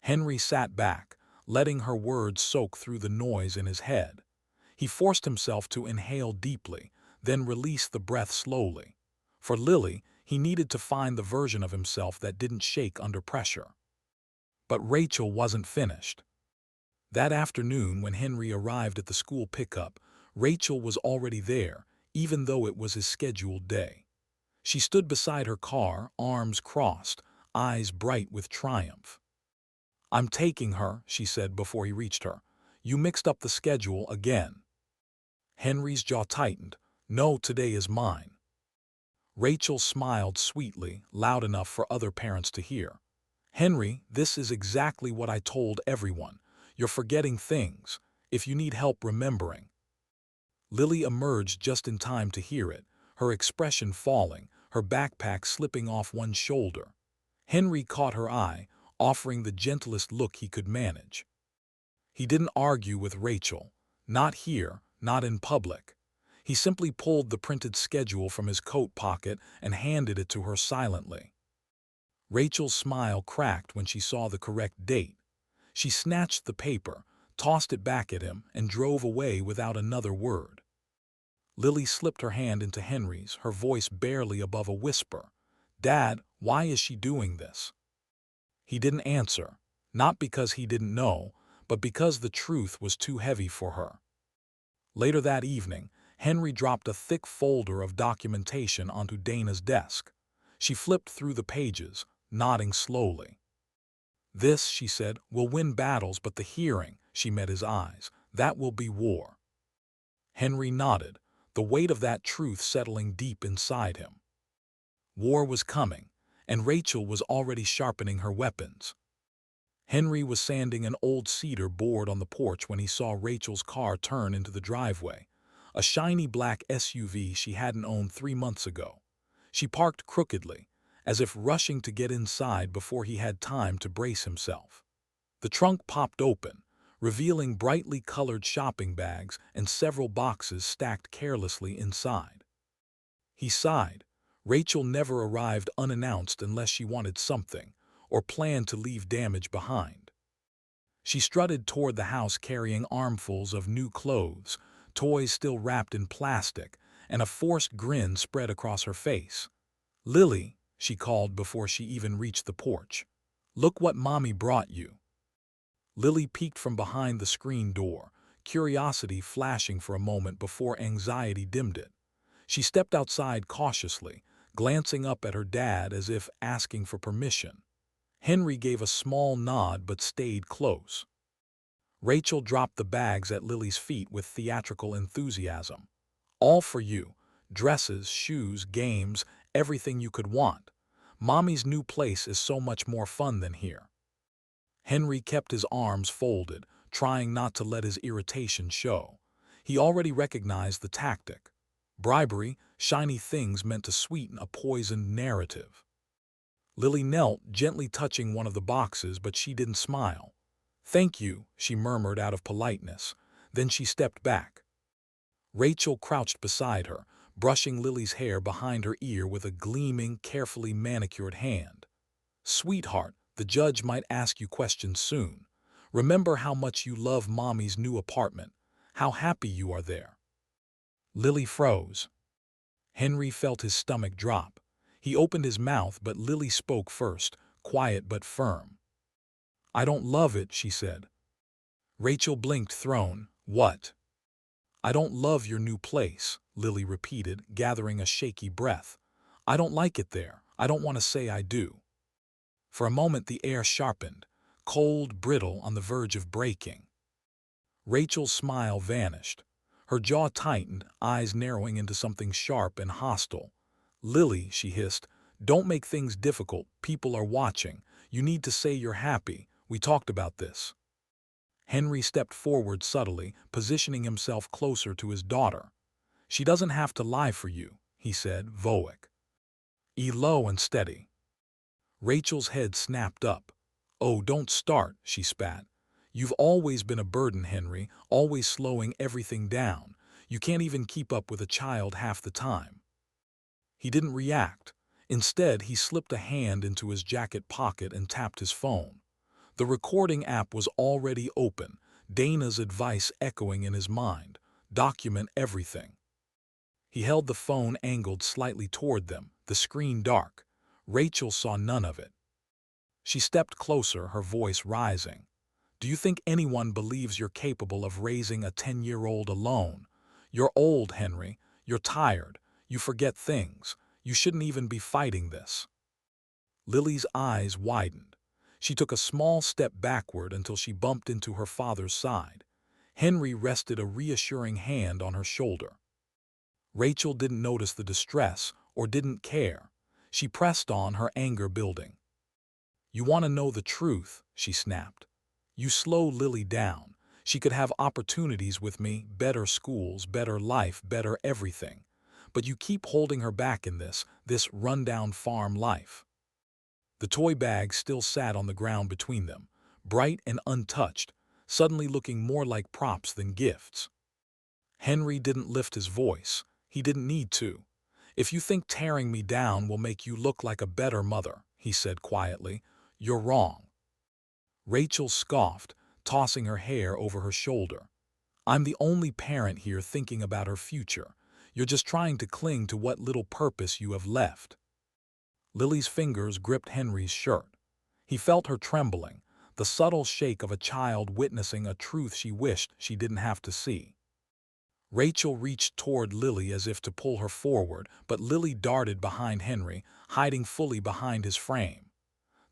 Henry sat back, letting her words soak through the noise in his head. He forced himself to inhale deeply, then release the breath slowly. For Lily, he needed to find the version of himself that didn't shake under pressure. But Rachel wasn't finished. That afternoon, when Henry arrived at the school pickup, Rachel was already there, even though it was his scheduled day. She stood beside her car, arms crossed, eyes bright with triumph. "I'm taking her," she said before he reached her. "You mixed up the schedule again." Henry's jaw tightened. "No, today is mine." Rachel smiled sweetly, loud enough for other parents to hear. "Henry, this is exactly what I told everyone. You're forgetting things. If you need help remembering." Lily emerged just in time to hear it, her expression falling, her backpack slipping off one shoulder. Henry caught her eye, offering the gentlest look he could manage. He didn't argue with Rachel. Not here, not in public. He simply pulled the printed schedule from his coat pocket and handed it to her silently. Rachel's smile cracked when she saw the correct date. She snatched the paper, tossed it back at him, and drove away without another word. Lily slipped her hand into Henry's, her voice barely above a whisper. "Dad, why is she doing this?" He didn't answer, not because he didn't know, but because the truth was too heavy for her. Later that evening, Henry dropped a thick folder of documentation onto Dana's desk. She flipped through the pages, nodding slowly. "This," she said, "will win battles, but the hearing," she met his eyes, "that will be war." Henry nodded, the weight of that truth settling deep inside him. War was coming, and Rachel was already sharpening her weapons. Henry was sanding an old cedar board on the porch when he saw Rachel's car turn into the driveway, a shiny black SUV she hadn't owned 3 months ago. She parked crookedly, as if rushing to get inside before he had time to brace himself. The trunk popped open, revealing brightly colored shopping bags and several boxes stacked carelessly inside. He sighed. Rachel never arrived unannounced unless she wanted something, or planned to leave damage behind. She strutted toward the house carrying armfuls of new clothes, toys still wrapped in plastic, and a forced grin spread across her face. "Lily," she called before she even reached the porch. "Look what Mommy brought you." Lily peeked from behind the screen door, curiosity flashing for a moment before anxiety dimmed it. She stepped outside cautiously, glancing up at her dad as if asking for permission. Henry gave a small nod but stayed close. Rachel dropped the bags at Lily's feet with theatrical enthusiasm. "All for you. Dresses, shoes, games, everything you could want. Mommy's new place is so much more fun than here." Henry kept his arms folded, trying not to let his irritation show. He already recognized the tactic. Bribery, shiny things meant to sweeten a poisoned narrative. Lily knelt, gently touching one of the boxes, but she didn't smile. "Thank you," she murmured out of politeness. Then she stepped back. Rachel crouched beside her, brushing Lily's hair behind her ear with a gleaming, carefully manicured hand. "Sweetheart, the judge might ask you questions soon. Remember how much you love Mommy's new apartment, how happy you are there." Lily froze. Henry felt his stomach drop. He opened his mouth, but Lily spoke first, quiet but firm. "I don't love it," she said. Rachel blinked, thrown. "What?" "I don't love your new place," Lily repeated, gathering a shaky breath. I don't like it there. I don't want to say I do. For a moment the air sharpened, cold, brittle, on the verge of breaking. Rachel's smile vanished. Her jaw tightened, eyes narrowing into something sharp and hostile. "Lily," she hissed, "don't make things difficult. People are watching. You need to say you're happy. We talked about this." Henry stepped forward subtly, positioning himself closer to his daughter. "She doesn't have to lie for you," he said, Voic. Low and steady. Rachel's head snapped up. "Oh, don't start," she spat. "You've always been a burden, Henry, always slowing everything down. You can't even keep up with a child half the time." He didn't react. Instead, he slipped a hand into his jacket pocket and tapped his phone. The recording app was already open, Dana's advice echoing in his mind. Document everything. He held the phone angled slightly toward them, the screen dark. Rachel saw none of it. She stepped closer, her voice rising. "Do you think anyone believes you're capable of raising a 10-year-old alone? You're old, Henry. You're tired. You forget things. You shouldn't even be fighting this." Lily's eyes widened. She took a small step backward until she bumped into her father's side. Henry rested a reassuring hand on her shoulder. Rachel didn't notice the distress or didn't care. She pressed on, her anger building. "You want to know the truth," she snapped. "You slow Lily down. She could have opportunities with me, better schools, better life, better everything. But you keep holding her back in this rundown farm life." The toy bag still sat on the ground between them, bright and untouched, suddenly looking more like props than gifts. Henry didn't lift his voice. He didn't need to. "If you think tearing me down will make you look like a better mother," he said quietly, "you're wrong." Rachel scoffed, tossing her hair over her shoulder. "I'm the only parent here thinking about her future. You're just trying to cling to what little purpose you have left." Lily's fingers gripped Henry's shirt. He felt her trembling, the subtle shake of a child witnessing a truth she wished she didn't have to see. Rachel reached toward Lily as if to pull her forward, but Lily darted behind Henry, hiding fully behind his frame.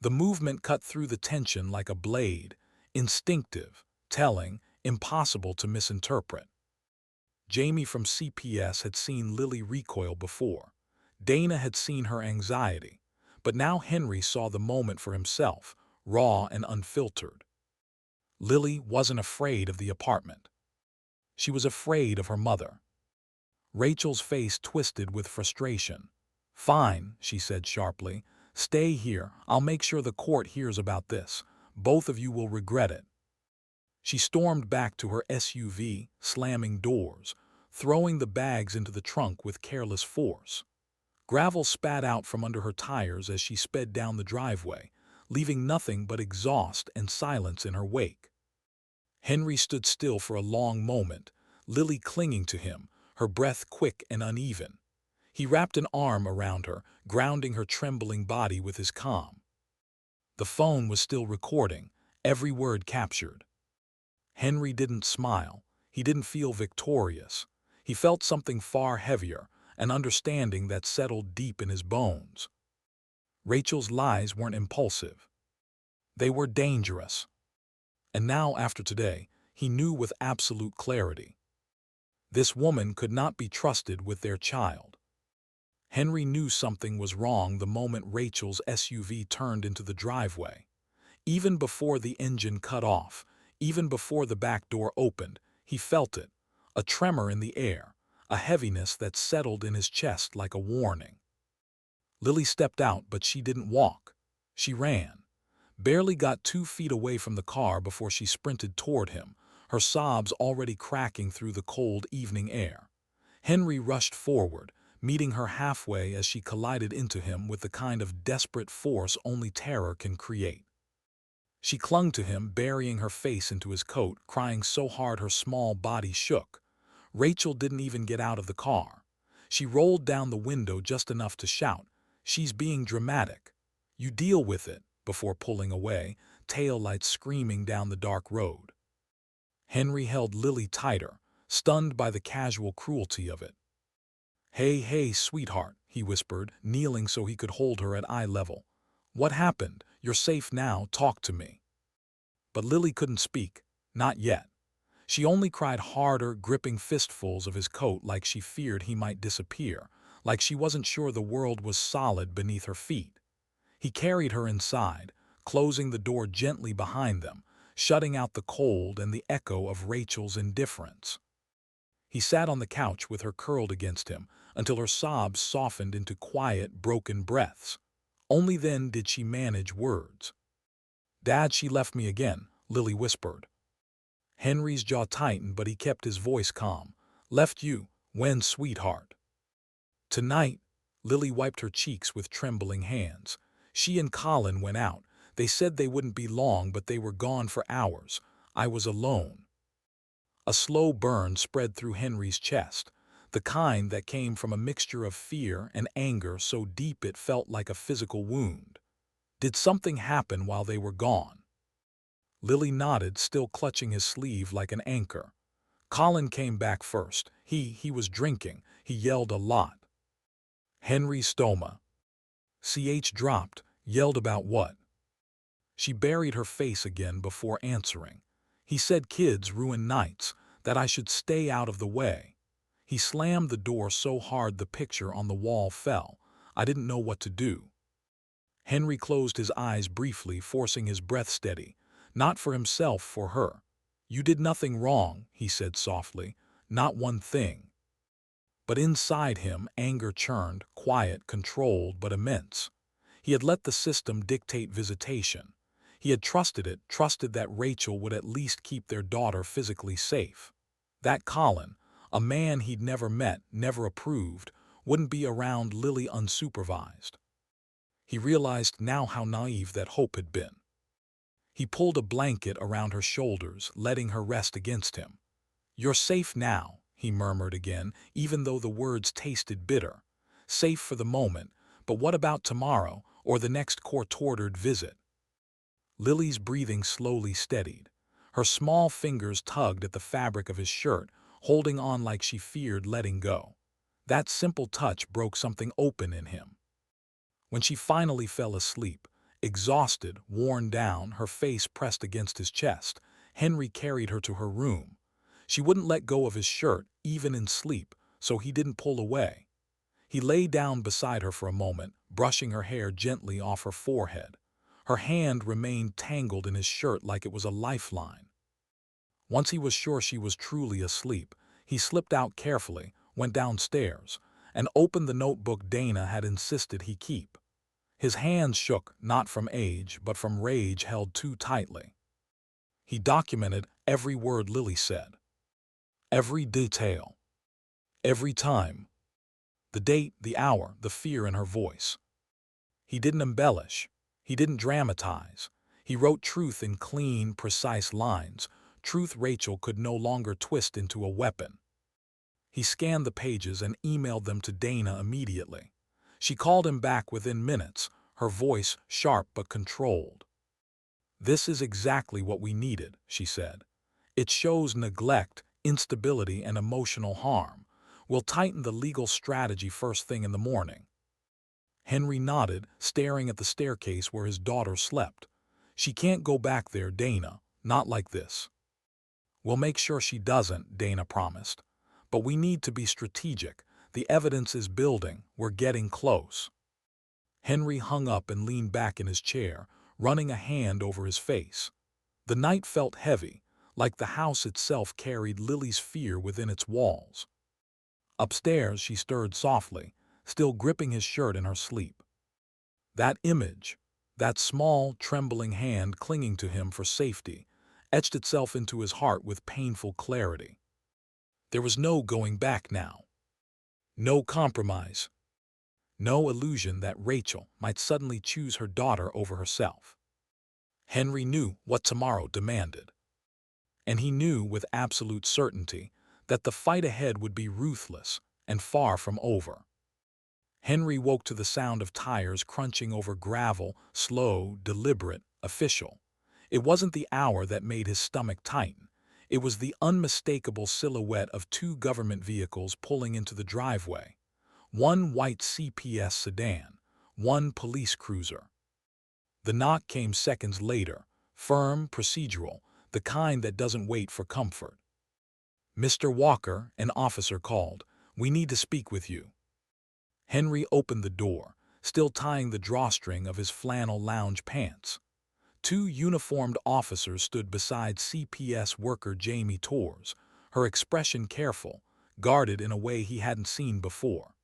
The movement cut through the tension like a blade, instinctive, telling, impossible to misinterpret. Jamie from CPS had seen Lily recoil before. Dana had seen her anxiety. But now Henry saw the moment for himself, raw and unfiltered. Lily wasn't afraid of the apartment. She was afraid of her mother. Rachel's face twisted with frustration. "Fine," she said sharply. "Stay here. I'll make sure the court hears about this. Both of you will regret it." She stormed back to her SUV, slamming doors, throwing the bags into the trunk with careless force. Gravel spat out from under her tires as she sped down the driveway, leaving nothing but exhaust and silence in her wake. Henry stood still for a long moment, Lily clinging to him, her breath quick and uneven. He wrapped an arm around her, grounding her trembling body with his calm. The phone was still recording, every word captured. Henry didn't smile. He didn't feel victorious. He felt something far heavier, an understanding that settled deep in his bones. Rachel's lies weren't impulsive. They were dangerous. And now, after today, he knew with absolute clarity. This woman could not be trusted with their child. Henry knew something was wrong the moment Rachel's SUV turned into the driveway. Even before the engine cut off, even before the back door opened, he felt it, a tremor in the air, a heaviness that settled in his chest like a warning. Lily stepped out, but she didn't walk. She ran. Barely got 2 feet away from the car before she sprinted toward him, her sobs already cracking through the cold evening air. Henry rushed forward, meeting her halfway as she collided into him with the kind of desperate force only terror can create. She clung to him, burying her face into his coat, crying so hard her small body shook. Rachel didn't even get out of the car. She rolled down the window just enough to shout, "She's being dramatic. You deal with it," before pulling away, taillights screaming down the dark road. Henry held Lily tighter, stunned by the casual cruelty of it. "Hey, hey, sweetheart," he whispered, kneeling so he could hold her at eye level. "What happened? You're safe now, talk to me." But Lily couldn't speak. Not yet. She only cried harder, gripping fistfuls of his coat like she feared he might disappear, like she wasn't sure the world was solid beneath her feet. He carried her inside, closing the door gently behind them, shutting out the cold and the echo of Rachel's indifference. He sat on the couch with her curled against him until her sobs softened into quiet, broken breaths. Only then did she manage words. "Dad, she left me again," Lily whispered. Henry's jaw tightened, but he kept his voice calm. "Left you? When, sweetheart?" "Tonight." Lily wiped her cheeks with trembling hands. "She and Colin went out. They said they wouldn't be long, but they were gone for hours. I was alone." A slow burn spread through Henry's chest, the kind that came from a mixture of fear and anger so deep it felt like a physical wound. "Did something happen while they were gone?" Lily nodded, still clutching his sleeve like an anchor. "Colin came back first. He was drinking. He yelled a lot." Henry's stoma. CH dropped. "Yelled about what?" She buried her face again before answering. "He said kids ruin nights, that I should stay out of the way." He slammed the door so hard the picture on the wall fell. I didn't know what to do. Henry closed his eyes briefly, forcing his breath steady. Not for himself, for her. "You did nothing wrong," he said softly. "Not one thing." But inside him, anger churned, quiet, controlled, but immense. He had let the system dictate visitation. He had trusted it, trusted that Rachel would at least keep their daughter physically safe. That Colin, a man he'd never met, never approved, wouldn't be around Lily unsupervised. He realized now how naive that hope had been. He pulled a blanket around her shoulders, letting her rest against him. "You're safe now," he murmured again, even though the words tasted bitter. "Safe for the moment, but what about tomorrow or the next court-ordered visit?" Lily's breathing slowly steadied. Her small fingers tugged at the fabric of his shirt, holding on like she feared letting go. That simple touch broke something open in him. When she finally fell asleep, exhausted, worn down, her face pressed against his chest, Henry carried her to her room. She wouldn't let go of his shirt, even in sleep, so he didn't pull away. He lay down beside her for a moment, brushing her hair gently off her forehead. Her hand remained tangled in his shirt like it was a lifeline. Once he was sure she was truly asleep, he slipped out carefully, went downstairs, and opened the notebook Dana had insisted he keep. His hands shook, not from age, but from rage held too tightly. He documented every word Lily said. Every detail. Every time. The date, the hour, the fear in her voice. He didn't embellish. He didn't dramatize. He wrote truth in clean, precise lines, truth Rachel could no longer twist into a weapon. He scanned the pages and emailed them to Dana immediately. She called him back within minutes, her voice sharp but controlled. "This is exactly what we needed," she said. "It shows neglect, instability, and emotional harm. We'll tighten the legal strategy first thing in the morning." Henry nodded, staring at the staircase where his daughter slept. "She can't go back there, Dana. Not like this." "We'll make sure she doesn't," Dana promised. "But we need to be strategic. The evidence is building. We're getting close." Henry hung up and leaned back in his chair, running a hand over his face. The night felt heavy, like the house itself carried Lily's fear within its walls. Upstairs, she stirred softly, still gripping his shirt in her sleep. That image, that small, trembling hand clinging to him for safety, etched itself into his heart with painful clarity. There was no going back now. No compromise. No illusion that Rachel might suddenly choose her daughter over herself. Henry knew what tomorrow demanded. And he knew with absolute certainty that the fight ahead would be ruthless and far from over. Henry woke to the sound of tires crunching over gravel, slow, deliberate, official. It wasn't the hour that made his stomach tighten. It was the unmistakable silhouette of two government vehicles pulling into the driveway. one white CPS sedan, one police cruiser. The knock came seconds later, firm, procedural, the kind that doesn't wait for comfort. "Mr. Walker," an officer called, "we need to speak with you." Henry opened the door, still tying the drawstring of his flannel lounge pants. Two uniformed officers stood beside CPS worker Jamie Torres, her expression careful, guarded in a way he hadn't seen before.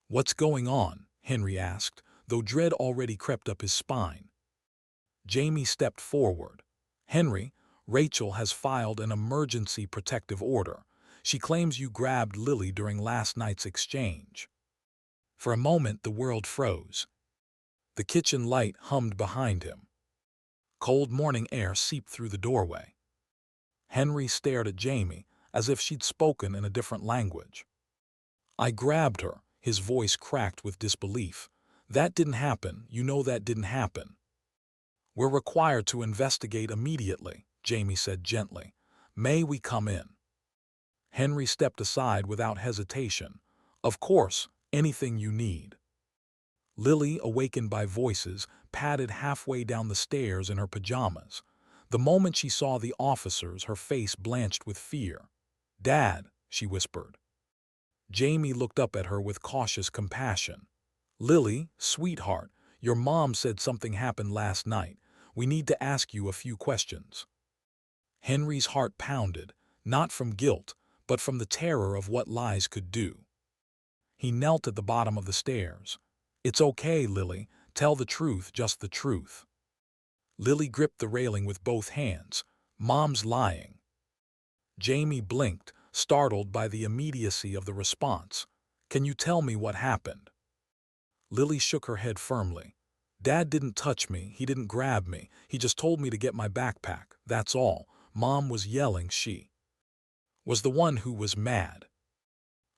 "What's going on?" Henry asked, though dread already crept up his spine. Jamie stepped forward. "Henry, Rachel has filed an emergency protective order. She claims you grabbed Lily during last night's exchange." For a moment the world froze. The kitchen light hummed behind him. Cold morning air seeped through the doorway. Henry stared at Jamie as if she'd spoken in a different language. "I grabbed her," his voice cracked with disbelief. "That didn't happen, you know that didn't happen." "We're required to investigate immediately," Jamie said gently. "May we come in?" Henry stepped aside without hesitation. "Of course, anything you need." Lily, awakened by voices, padded halfway down the stairs in her pajamas. The moment she saw the officers, her face blanched with fear. "Dad," she whispered. Jamie looked up at her with cautious compassion. "Lily, sweetheart, your mom said something happened last night. We need to ask you a few questions." Henry's heart pounded, not from guilt, but from the terror of what lies could do. He knelt at the bottom of the stairs. "It's okay, Lily. Tell the truth, just the truth." Lily gripped the railing with both hands. "Mom's lying." Jamie blinked, startled by the immediacy of the response. "Can you tell me what happened?" Lily shook her head firmly. "Dad didn't touch me, he didn't grab me, he just told me to get my backpack, that's all. Mom was yelling, she was the one who was mad."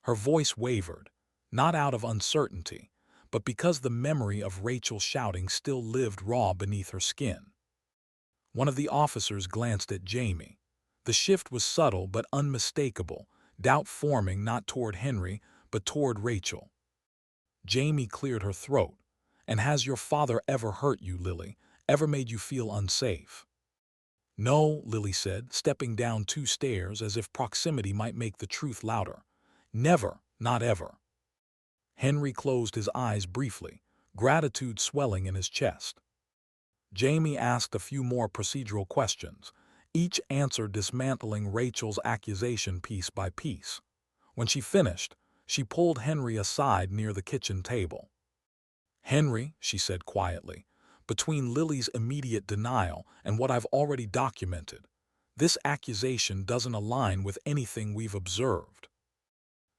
Her voice wavered, not out of uncertainty, but because the memory of Rachel shouting still lived raw beneath her skin. One of the officers glanced at Jamie. The shift was subtle but unmistakable, doubt forming not toward Henry, but toward Rachel. Jamie cleared her throat. "And has your father ever hurt you, Lily? Ever made you feel unsafe?" "No," Lily said, stepping down 2 stairs as if proximity might make the truth louder. "Never, not ever." Henry closed his eyes briefly, gratitude swelling in his chest. Jamie asked a few more procedural questions, each answer dismantling Rachel's accusation piece by piece. When she finished, she pulled Henry aside near the kitchen table. "Henry," she said quietly, "between Lily's immediate denial and what I've already documented, this accusation doesn't align with anything we've observed."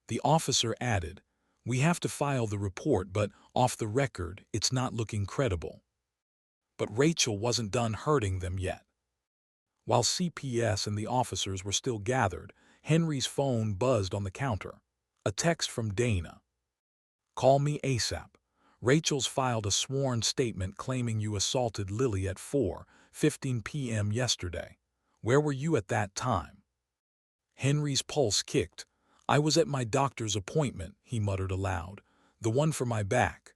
The officer added, "We have to file the report, but off the record, it's not looking credible." But Rachel wasn't done hurting them yet. While CPS and the officers were still gathered, Henry's phone buzzed on the counter. A text from Dana. "Call me ASAP. Rachel's filed a sworn statement claiming you assaulted Lily at 4:15 p.m. yesterday. Where were you at that time?" Henry's pulse kicked. "I was at my doctor's appointment," he muttered aloud. "The one for my back."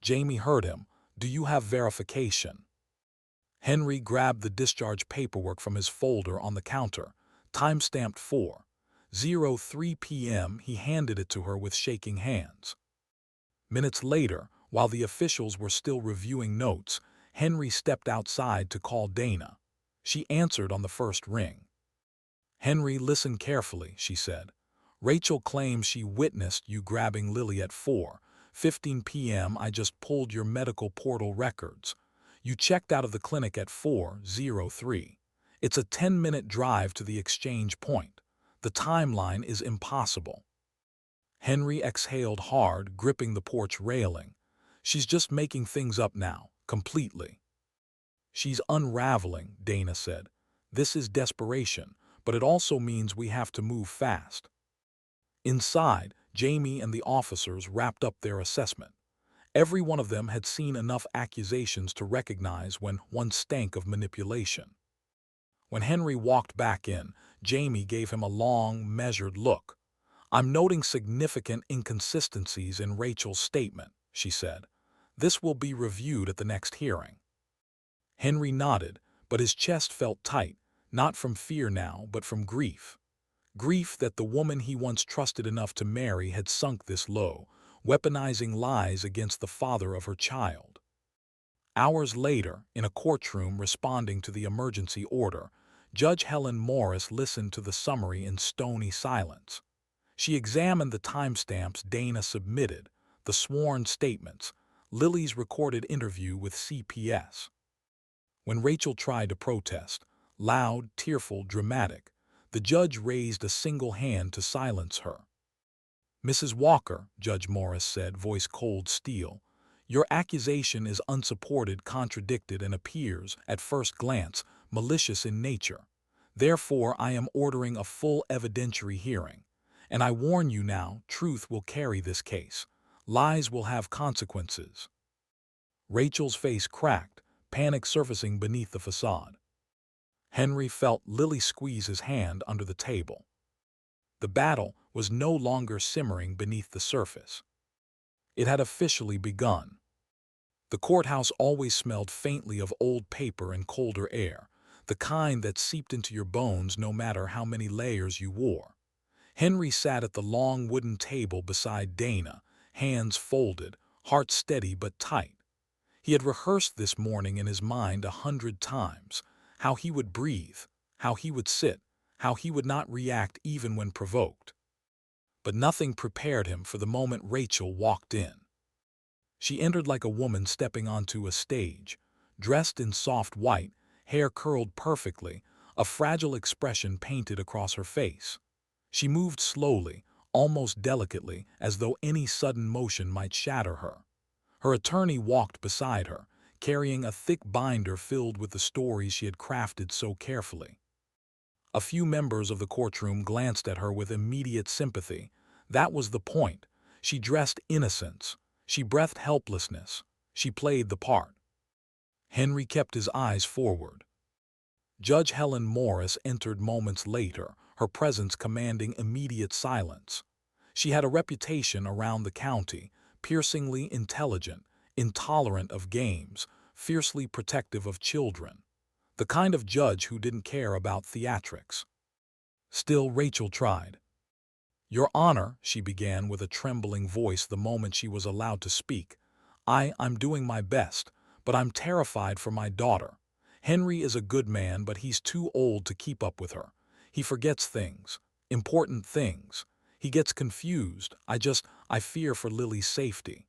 Jamie heard him. "Do you have verification?" Henry grabbed the discharge paperwork from his folder on the counter. Timestamped 4:03 p.m. He handed it to her with shaking hands. Minutes later, while the officials were still reviewing notes, Henry stepped outside to call Dana. She answered on the first ring. "Henry, listen carefully," she said. "Rachel claims she witnessed you grabbing Lily at 4:15 p.m. I just pulled your medical portal records. You checked out of the clinic at 4:03. It's a 10-minute drive to the exchange point. The timeline is impossible." Henry exhaled hard, gripping the porch railing. "She's just making things up now, completely." "She's unraveling," Dana said. "This is desperation, but it also means we have to move fast." Inside, Jamie and the officers wrapped up their assessment. Every one of them had seen enough accusations to recognize when one stank of manipulation. When Henry walked back in, Jamie gave him a long, measured look. "I'm noting significant inconsistencies in Rachel's statement," she said. "This will be reviewed at the next hearing." Henry nodded, but his chest felt tight, not from fear now, but from grief. Grief that the woman he once trusted enough to marry had sunk this low, weaponizing lies against the father of her child. Hours later, in a courtroom responding to the emergency order, Judge Helen Morris listened to the summary in stony silence. She examined the timestamps Dana submitted, the sworn statements, Lily's recorded interview with CPS. When Rachel tried to protest, loud, tearful, dramatic, the judge raised a single hand to silence her. "Mrs. Walker," Judge Morris said, voice cold steel, "your accusation is unsupported, contradicted, and appears, at first glance, malicious in nature. Therefore, I am ordering a full evidentiary hearing. And I warn you now, truth will carry this case. Lies will have consequences." Rachel's face cracked, panic surfacing beneath the facade. Henry felt Lily squeeze his hand under the table. The battle was no longer simmering beneath the surface. It had officially begun. The courthouse always smelled faintly of old paper and colder air, the kind that seeped into your bones no matter how many layers you wore. Henry sat at the long wooden table beside Dana, hands folded, heart steady but tight. He had rehearsed this morning in his mind 100 times, how he would breathe, how he would sit, how he would not react even when provoked. But nothing prepared him for the moment Rachel walked in. She entered like a woman stepping onto a stage, dressed in soft white, hair curled perfectly, a fragile expression painted across her face. She moved slowly, almost delicately, as though any sudden motion might shatter her. Her attorney walked beside her, carrying a thick binder filled with the stories she had crafted so carefully. A few members of the courtroom glanced at her with immediate sympathy. That was the point. She dressed innocence. She breathed helplessness. She played the part. Henry kept his eyes forward. Judge Helen Morris entered moments later, her presence commanding immediate silence. She had a reputation around the county, piercingly intelligent, intolerant of games, fiercely protective of children. The kind of judge who didn't care about theatrics. Still, Rachel tried. "Your Honor," she began with a trembling voice the moment she was allowed to speak, I'm doing my best, but I'm terrified for my daughter. Henry is a good man, but he's too old to keep up with her. He forgets things, important things. He gets confused. I fear for Lily's safety."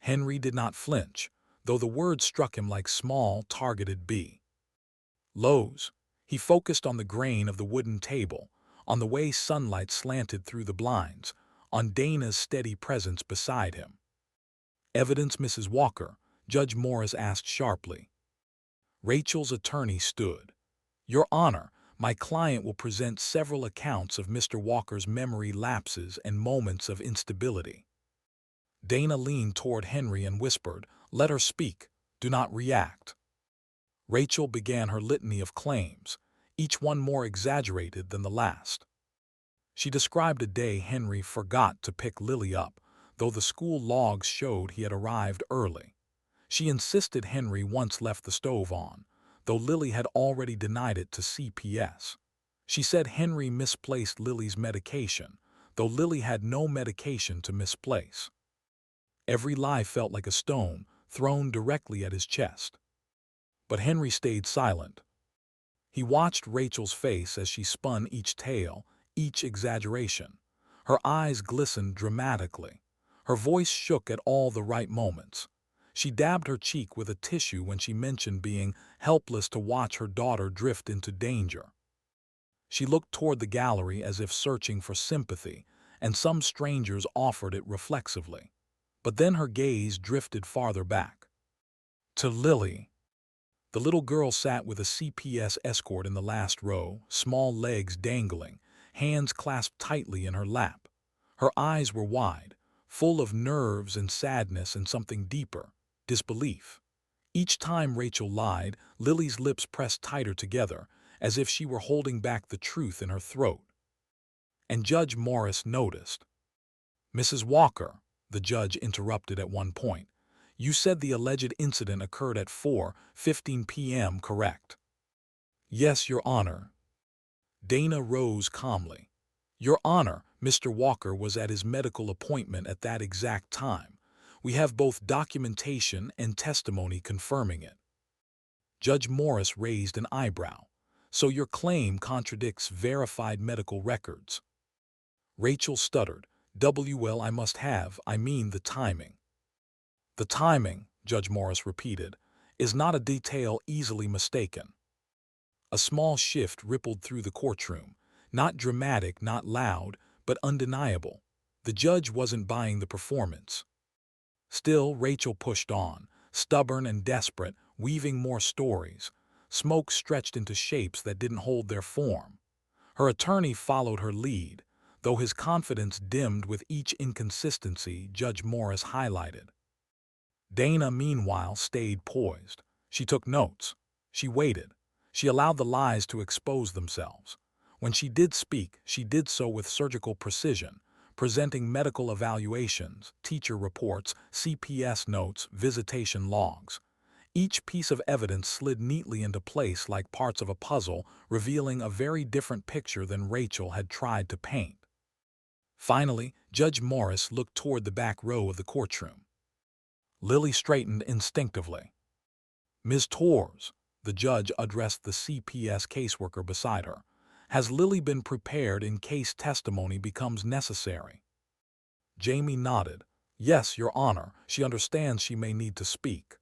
Henry did not flinch, though the words struck him like small, targeted blows. He focused on the grain of the wooden table, on the way sunlight slanted through the blinds, on Dana's steady presence beside him. "Evidence, Mrs. Walker?" Judge Morris asked sharply. Rachel's attorney stood. "Your Honor, my client will present several accounts of Mr. Walker's memory lapses and moments of instability." Dana leaned toward Henry and whispered, "Let her speak. Do not react." Rachel began her litany of claims, each one more exaggerated than the last. She described a day Henry forgot to pick Lily up, though the school logs showed he had arrived early. She insisted Henry once left the stove on, though Lily had already denied it to CPS. She said Henry misplaced Lily's medication, though Lily had no medication to misplace. Every lie felt like a stone thrown directly at his chest. But Henry stayed silent. He watched Rachel's face as she spun each tale, each exaggeration. Her eyes glistened dramatically. Her voice shook at all the right moments. She dabbed her cheek with a tissue when she mentioned being helpless to watch her daughter drift into danger. She looked toward the gallery as if searching for sympathy, and some strangers offered it reflexively. But then her gaze drifted farther back. To Lily. The little girl sat with a CPS escort in the last row, small legs dangling, hands clasped tightly in her lap. Her eyes were wide, full of nerves and sadness and something deeper, disbelief. Each time Rachel lied, Lily's lips pressed tighter together, as if she were holding back the truth in her throat. and Judge Morris noticed. "Mrs. Walker," the judge interrupted at one point, "you said the alleged incident occurred at 4:15 p.m., correct?" "Yes, Your Honor." Dana rose calmly. "Your Honor, Mr. Walker was at his medical appointment at that exact time. We have both documentation and testimony confirming it." Judge Morris raised an eyebrow. "So your claim contradicts verified medical records?" Rachel stuttered. "Well, I mean the timing." "The timing," Judge Morris repeated, "is not a detail easily mistaken." A small shift rippled through the courtroom. Not dramatic, not loud, but undeniable. The judge wasn't buying the performance. Still, Rachel pushed on, stubborn and desperate, weaving more stories. Smoke stretched into shapes that didn't hold their form. Her attorney followed her lead, though his confidence dimmed with each inconsistency Judge Morris highlighted. Dana, meanwhile, stayed poised. She took notes. She waited. She allowed the lies to expose themselves. When she did speak, she did so with surgical precision, presenting medical evaluations, teacher reports, CPS notes, visitation logs. Each piece of evidence slid neatly into place like parts of a puzzle, revealing a very different picture than Rachel had tried to paint. Finally, Judge Morris looked toward the back row of the courtroom. Lily straightened instinctively. "Ms. Torres," the judge addressed the CPS caseworker beside her, "has Lily been prepared in case testimony becomes necessary?" Jamie nodded. "Yes, Your Honor, she understands she may need to speak."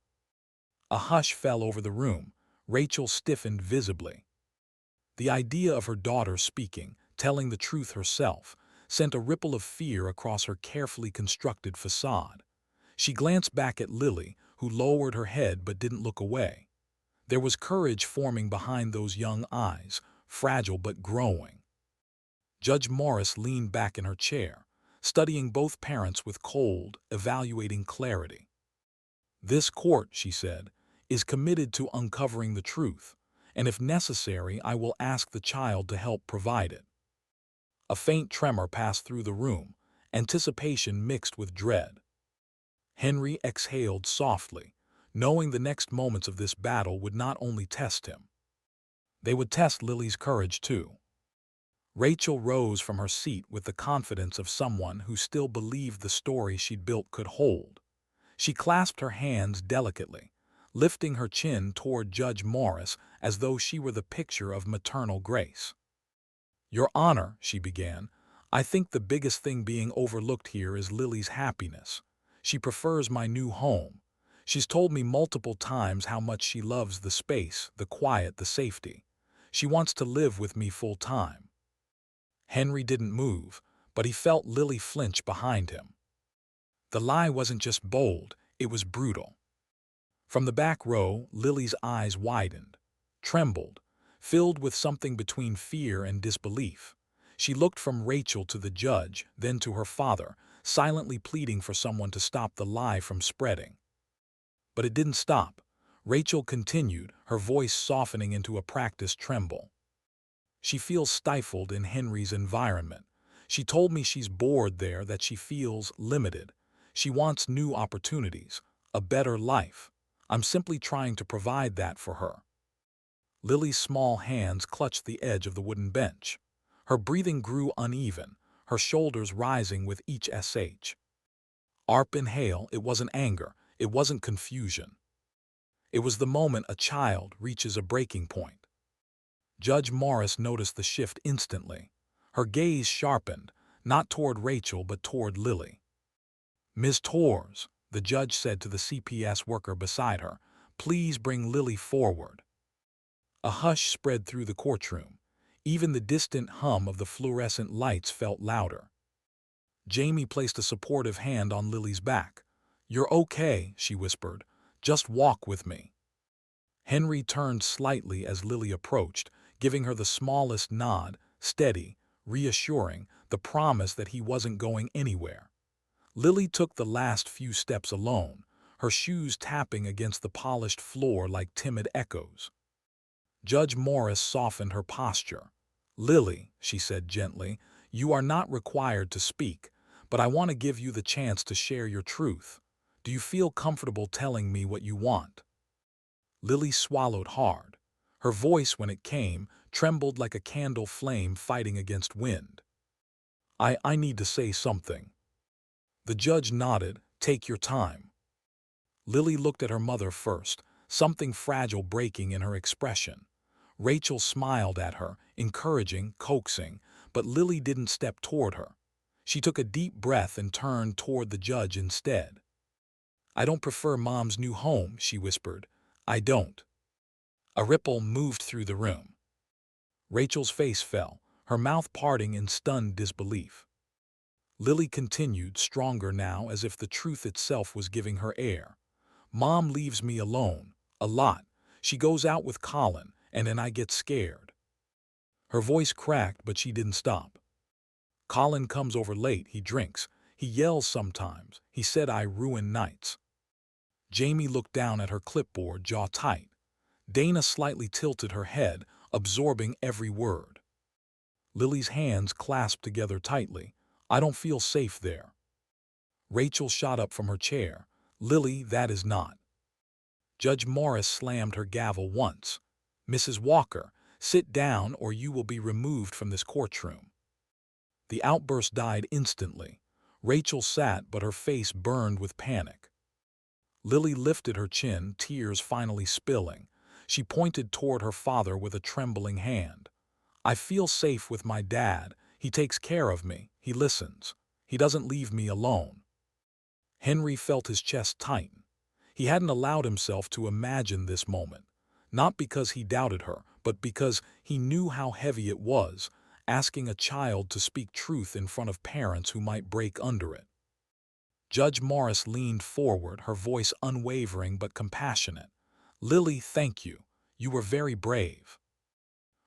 A hush fell over the room. Rachel stiffened visibly. The idea of her daughter speaking, telling the truth herself, sent a ripple of fear across her carefully constructed facade. She glanced back at Lily, who lowered her head but didn't look away. There was courage forming behind those young eyes, fragile but growing. Judge Morris leaned back in her chair, studying both parents with cold, evaluating clarity. "This court," she said, "is committed to uncovering the truth, and if necessary, I will ask the child to help provide it." A faint tremor passed through the room, anticipation mixed with dread. Henry exhaled softly, knowing the next moments of this battle would not only test him. They would test Lily's courage too. Rachel rose from her seat with the confidence of someone who still believed the story she'd built could hold. She clasped her hands delicately, lifting her chin toward Judge Morris as though she were the picture of maternal grace. "Your Honor," she began, "I think the biggest thing being overlooked here is Lily's happiness. She prefers my new home. She's told me multiple times how much she loves the space, the quiet, the safety. She wants to live with me full time." Henry didn't move, but he felt Lily flinch behind him. The lie wasn't just bold, it was brutal. From the back row, Lily's eyes widened, trembled, filled with something between fear and disbelief. She looked from Rachel to the judge, then to her father, silently pleading for someone to stop the lie from spreading. But it didn't stop. Rachel continued, her voice softening into a practiced tremble. "She feels stifled in Henry's environment. She told me she's bored there, that she feels limited. She wants new opportunities, a better life. I'm simply trying to provide that for her." Lily's small hands clutched the edge of the wooden bench. Her breathing grew uneven, her shoulders rising with each sh. Arp inhale, it wasn't anger, it wasn't confusion. It was the moment a child reaches a breaking point. Judge Morris noticed the shift instantly. Her gaze sharpened, not toward Rachel but toward Lily. "Ms. Torres," the judge said to the CPS worker beside her, "please bring Lily forward." A hush spread through the courtroom. Even the distant hum of the fluorescent lights felt louder. Jamie placed a supportive hand on Lily's back. "You're okay," she whispered. "Just walk with me." Henry turned slightly as Lily approached, giving her the smallest nod, steady, reassuring, the promise that he wasn't going anywhere. Lily took the last few steps alone, her shoes tapping against the polished floor like timid echoes. Judge Morris softened her posture. "Lily," she said gently, You are not required to speak, but I want to give you the chance to share your truth. Do you feel comfortable telling me what you want?" Lily swallowed hard. Her voice, when it came, trembled like a candle flame fighting against wind. I need to say something." The judge nodded. "Take your time." Lily looked at her mother first, something fragile breaking in her expression. Rachel smiled at her, encouraging, coaxing, but Lily didn't step toward her. She took a deep breath and turned toward the judge instead. "I don't prefer Mom's new home," she whispered. "I don't." A ripple moved through the room. Rachel's face fell, her mouth parting in stunned disbelief. Lily continued, stronger now, as if the truth itself was giving her air. "Mom leaves me alone, a lot. She goes out with Colin, and then I get scared." Her voice cracked, but she didn't stop. "Colin comes over late, he drinks. He yells sometimes. He said I ruin nights." Jamie looked down at her clipboard, jaw tight. Dana slightly tilted her head, absorbing every word. Lily's hands clasped together tightly. "I don't feel safe there." Rachel shot up from her chair. "Lily, that is not." Judge Morris slammed her gavel once. "Mrs. Walker, sit down or you will be removed from this courtroom." The outburst died instantly. Rachel sat, but her face burned with panic. Lily lifted her chin, tears finally spilling. She pointed toward her father with a trembling hand. "I feel safe with my dad. He takes care of me. He listens. He doesn't leave me alone." Henry felt his chest tighten. He hadn't allowed himself to imagine this moment, not because he doubted her, but because he knew how heavy it was, asking a child to speak truth in front of parents who might break under it. Judge Morris leaned forward, her voice unwavering but compassionate. "Lily, thank you. You were very brave."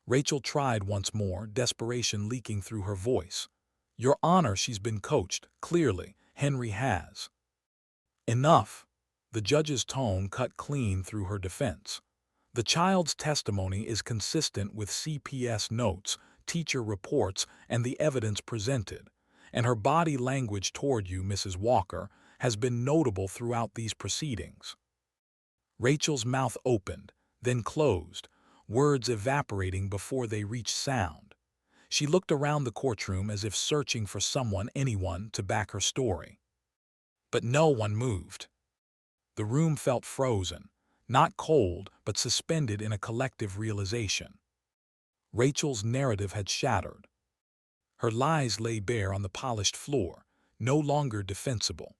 Rachel tried once more, desperation leaking through her voice. "Your Honor, she's been coached. Clearly, Henry has." "Enough." The judge's tone cut clean through her defense. "The child's testimony is consistent with CPS notes, teacher reports, and the evidence presented, and her body language toward you, Mrs. Walker, has been notable throughout these proceedings." Rachel's mouth opened, then closed, words evaporating before they reached sound. She looked around the courtroom as if searching for someone, anyone, to back her story. But no one moved. The room felt frozen, not cold, but suspended in a collective realization. Rachel's narrative had shattered. Her lies lay bare on the polished floor, no longer defensible.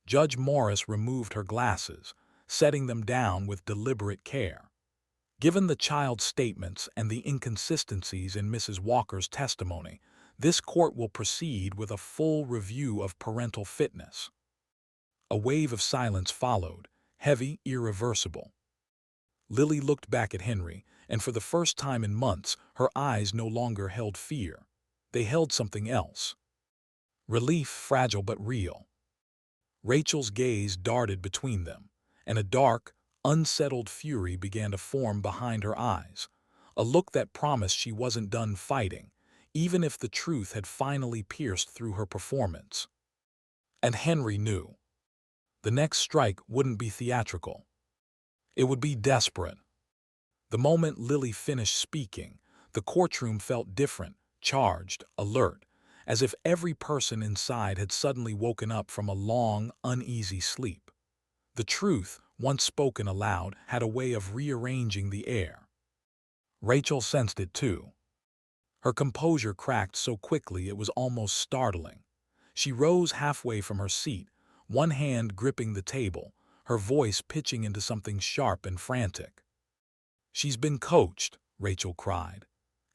Judge Morris removed her glasses, setting them down with deliberate care. Given the child's statements and the inconsistencies in Mrs. Walker's testimony, this court will proceed with a full review of parental fitness. A wave of silence followed, heavy, irreversible. Lily looked back at Henry, and for the first time in months, her eyes no longer held fear. They held something else. Relief, fragile but real. Rachel's gaze darted between them, and a dark, unsettled fury began to form behind her eyes, a look that promised she wasn't done fighting, even if the truth had finally pierced through her performance. And Henry knew. The next strike wouldn't be theatrical. It would be desperate. The moment Lily finished speaking, the courtroom felt different, charged, alert, as if every person inside had suddenly woken up from a long, uneasy sleep. The truth, once spoken aloud, had a way of rearranging the air. Rachel sensed it too. Her composure cracked so quickly it was almost startling. She rose halfway from her seat, one hand gripping the table, her voice pitching into something sharp and frantic. "She's been coached," Rachel cried.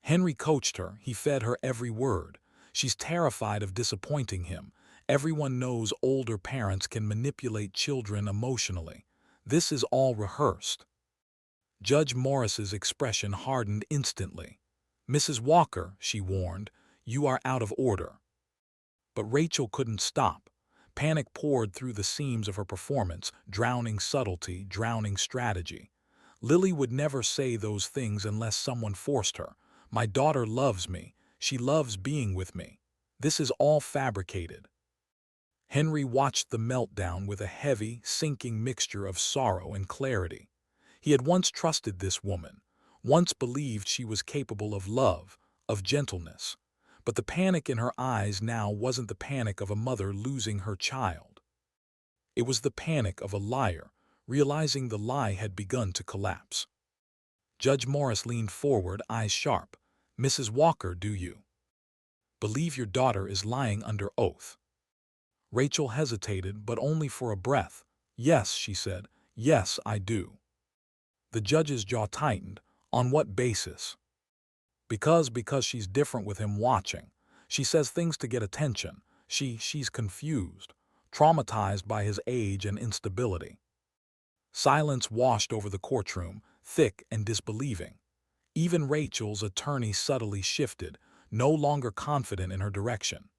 "Henry coached her, he fed her every word. She's terrified of disappointing him. Everyone knows older parents can manipulate children emotionally. This is all rehearsed." Judge Morris's expression hardened instantly. "Mrs. Walker," she warned, "you are out of order." But Rachel couldn't stop. Panic poured through the seams of her performance, drowning subtlety, drowning strategy. Lily would never say those things unless someone forced her. "My daughter loves me. She loves being with me. This is all fabricated." Henry watched the meltdown with a heavy, sinking mixture of sorrow and clarity. He had once trusted this woman, once believed she was capable of love, of gentleness. But the panic in her eyes now wasn't the panic of a mother losing her child. It was the panic of a liar, realizing the lie had begun to collapse. Judge Morris leaned forward, eyes sharp. "Mrs. Walker, do you believe your daughter is lying under oath?" Rachel hesitated, but only for a breath. "Yes," she said. "Yes, I do." The judge's jaw tightened. "On what basis?" Because she's different with him watching. She says things to get attention. She's confused, traumatized by his age and instability." Silence washed over the courtroom, thick and disbelieving. Even Rachel's attorney subtly shifted, no longer confident in her direction.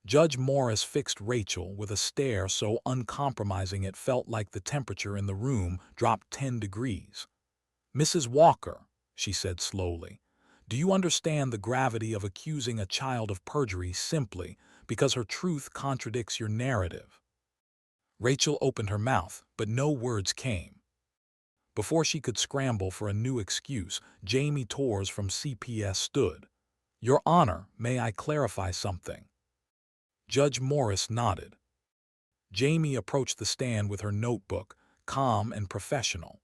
Judge Morris fixed Rachel with a stare so uncompromising it felt like the temperature in the room dropped 10 degrees. "Mrs. Walker," she said slowly, "do you understand the gravity of accusing a child of perjury simply because her truth contradicts your narrative?" Rachel opened her mouth, but no words came. Before she could scramble for a new excuse, Jamie Torres from CPS stood. "Your Honor, may I clarify something?" Judge Morris nodded. Jamie approached the stand with her notebook, calm and professional.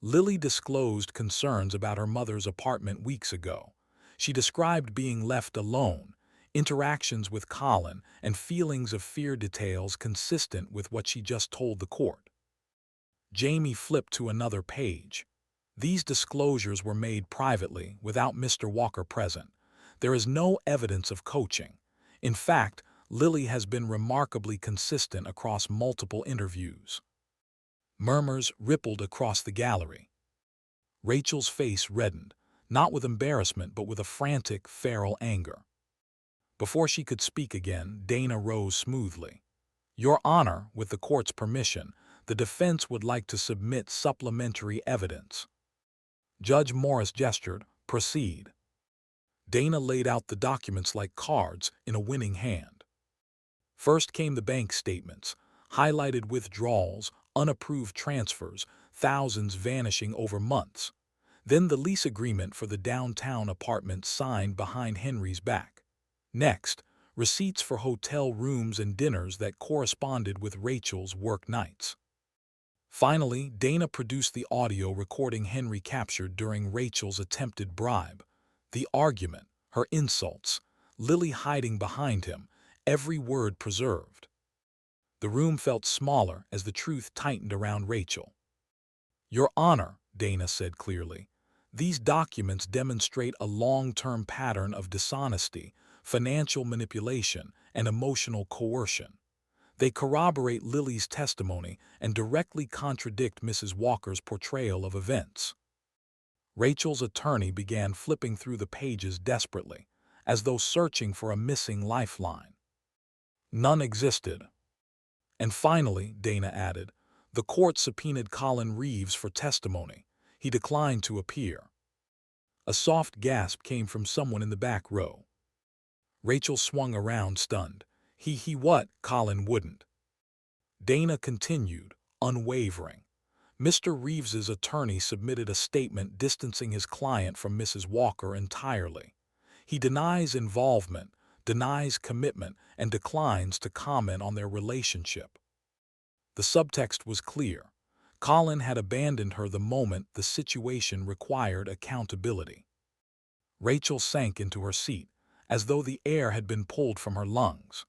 "Lily disclosed concerns about her mother's apartment weeks ago. She described being left alone, interactions with Colin, and feelings of fear, details consistent with what she just told the court." Jamie flipped to another page. "These disclosures were made privately, without Mr. Walker present. There is no evidence of coaching. In fact, Lily has been remarkably consistent across multiple interviews." Murmurs rippled across the gallery. Rachel's face reddened, not with embarrassment but with a frantic, feral anger. Before she could speak again, Dana rose smoothly. "Your Honor, with the court's permission, the defense would like to submit supplementary evidence." Judge Morris gestured. "Proceed." Dana laid out the documents like cards in a winning hand. First came the bank statements, highlighted withdrawals, unapproved transfers, thousands vanishing over months. Then the lease agreement for the downtown apartment signed behind Henry's back. Next, receipts for hotel rooms and dinners that corresponded with Rachel's work nights. Finally, Dana produced the audio recording Henry captured during Rachel's attempted bribe. The argument, her insults, Lily hiding behind him, every word preserved. The room felt smaller as the truth tightened around Rachel. "Your Honor," Dana said clearly, "these documents demonstrate a long-term pattern of dishonesty, financial manipulation, and emotional coercion. They corroborate Lily's testimony and directly contradict Mrs. Walker's portrayal of events." Rachel's attorney began flipping through the pages desperately, as though searching for a missing lifeline. None existed. "And finally," Dana added, "the court subpoenaed Colin Reeves for testimony. He declined to appear." A soft gasp came from someone in the back row. Rachel swung around, stunned. He what? Colin wouldn't." Dana continued, unwavering. "Mr. Reeves's attorney submitted a statement distancing his client from Mrs. Walker entirely. He denies involvement, denies commitment, and declines to comment on their relationship." The subtext was clear. Colin had abandoned her the moment the situation required accountability. Rachel sank into her seat, as though the air had been pulled from her lungs.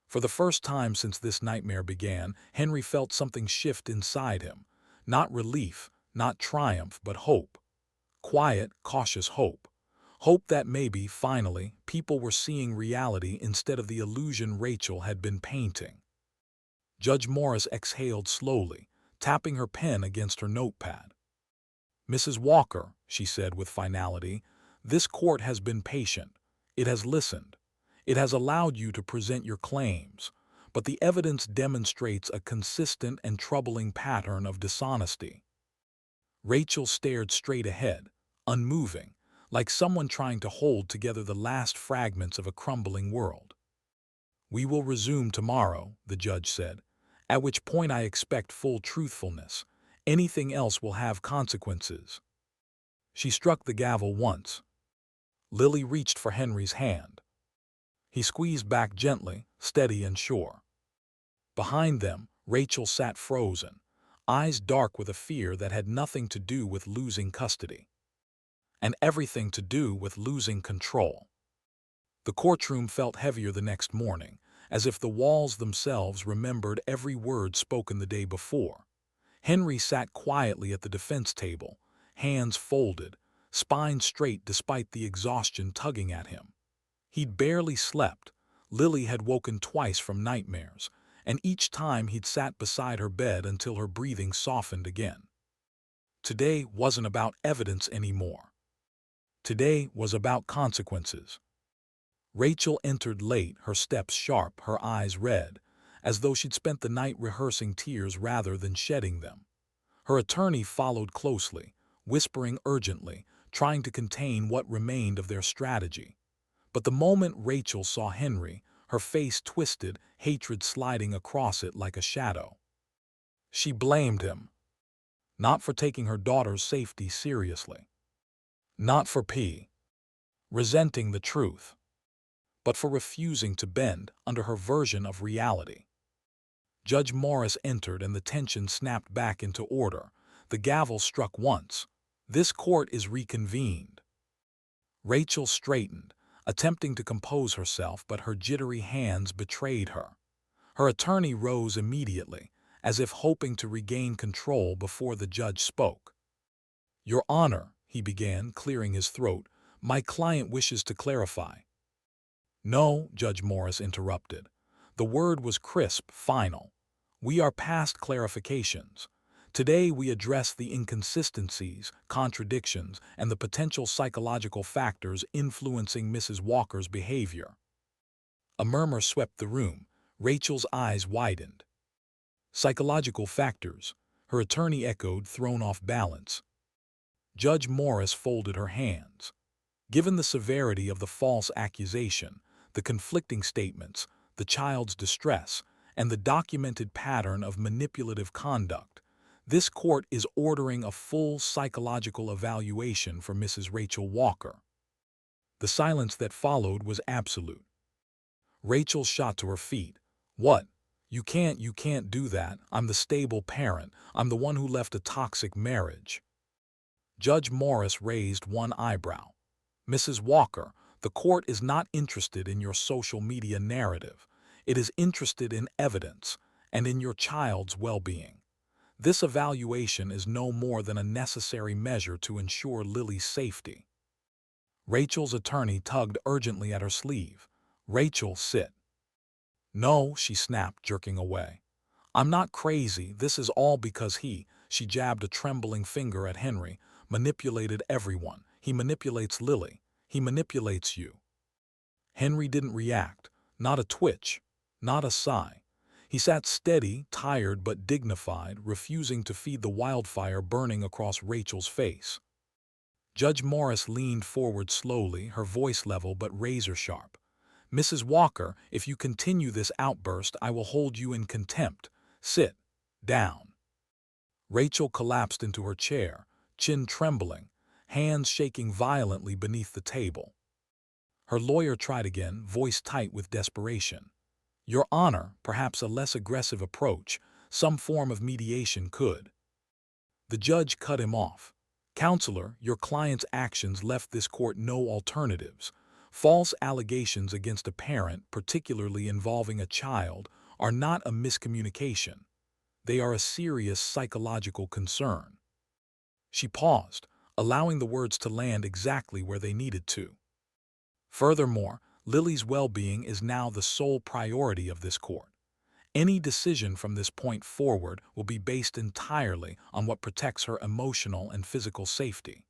For the first time since this nightmare began, Henry felt something shift inside him. Not relief, not triumph, but hope. Quiet, cautious hope. Hope that maybe, finally, people were seeing reality instead of the illusion Rachel had been painting. Judge Morris exhaled slowly, tapping her pen against her notepad. "Mrs. Walker," she said with finality, "this court has been patient. It has listened. It has allowed you to present your claims, but the evidence demonstrates a consistent and troubling pattern of dishonesty." Rachel stared straight ahead, unmoving, like someone trying to hold together the last fragments of a crumbling world. "We will resume tomorrow," the judge said, "at which point I expect full truthfulness. Anything else will have consequences." She struck the gavel once. Lily reached for Henry's hand. He squeezed back gently, steady and sure. Behind them, Rachel sat frozen, eyes dark with a fear that had nothing to do with losing custody, and everything to do with losing control. The courtroom felt heavier the next morning, as if the walls themselves remembered every word spoken the day before. Henry sat quietly at the defense table, hands folded, spine straight despite the exhaustion tugging at him. He'd barely slept. Lily had woken twice from nightmares, and each time he'd sat beside her bed until her breathing softened again. Today wasn't about evidence anymore. Today was about consequences. Rachel entered late, her steps sharp, her eyes red, as though she'd spent the night rehearsing tears rather than shedding them. Her attorney followed closely, whispering urgently, trying to contain what remained of their strategy. But the moment Rachel saw Henry, her face twisted, hatred sliding across it like a shadow. She blamed him, not for taking her daughter's safety seriously, not for resenting the truth, but for refusing to bend under her version of reality. Judge Morris entered and the tension snapped back into order. The gavel struck once. "This court is reconvened." Rachel straightened, attempting to compose herself, but her jittery hands betrayed her. Her attorney rose immediately, as if hoping to regain control before the judge spoke. "Your Honor," he began, clearing his throat, "my client wishes to clarify." "No," Judge Morris interrupted. The word was crisp, final. "We are past clarifications. Today we address the inconsistencies, contradictions, and the potential psychological factors influencing Mrs. Walker's behavior." A murmur swept the room. Rachel's eyes widened. "Psychological factors," her attorney echoed, thrown off balance. Judge Morris folded her hands. Given the severity of the false accusation, the conflicting statements, the child's distress, and the documented pattern of manipulative conduct, this court is ordering a full psychological evaluation for Mrs. Rachel Walker. The silence that followed was absolute. Rachel shot to her feet. "What? You can't do that. I'm the stable parent. I'm the one who left a toxic marriage." Judge Morris raised one eyebrow. "Mrs. Walker, the court is not interested in your social media narrative. It is interested in evidence and in your child's well-being. This evaluation is no more than a necessary measure to ensure Lily's safety." Rachel's attorney tugged urgently at her sleeve. "Rachel, sit." "No," she snapped, jerking away. "I'm not crazy. This is all because she jabbed a trembling finger at Henry, manipulated everyone. He manipulates Lily. He manipulates you." Henry didn't react. Not a twitch. Not a sigh. He sat steady, tired but dignified, refusing to feed the wildfire burning across Rachel's face. Judge Morris leaned forward slowly, her voice level but razor-sharp. "Mrs. Walker, if you continue this outburst, I will hold you in contempt. Sit down." Rachel collapsed into her chair, chin trembling, hands shaking violently beneath the table. Her lawyer tried again, voice tight with desperation. "Your Honor, perhaps a less aggressive approach, some form of mediation could." The judge cut him off. "Counselor, your client's actions left this court no alternatives. False allegations against a parent, particularly involving a child, are not a miscommunication. They are a serious psychological concern." She paused, allowing the words to land exactly where they needed to. "Furthermore, Lily's well-being is now the sole priority of this court. Any decision from this point forward will be based entirely on what protects her emotional and physical safety."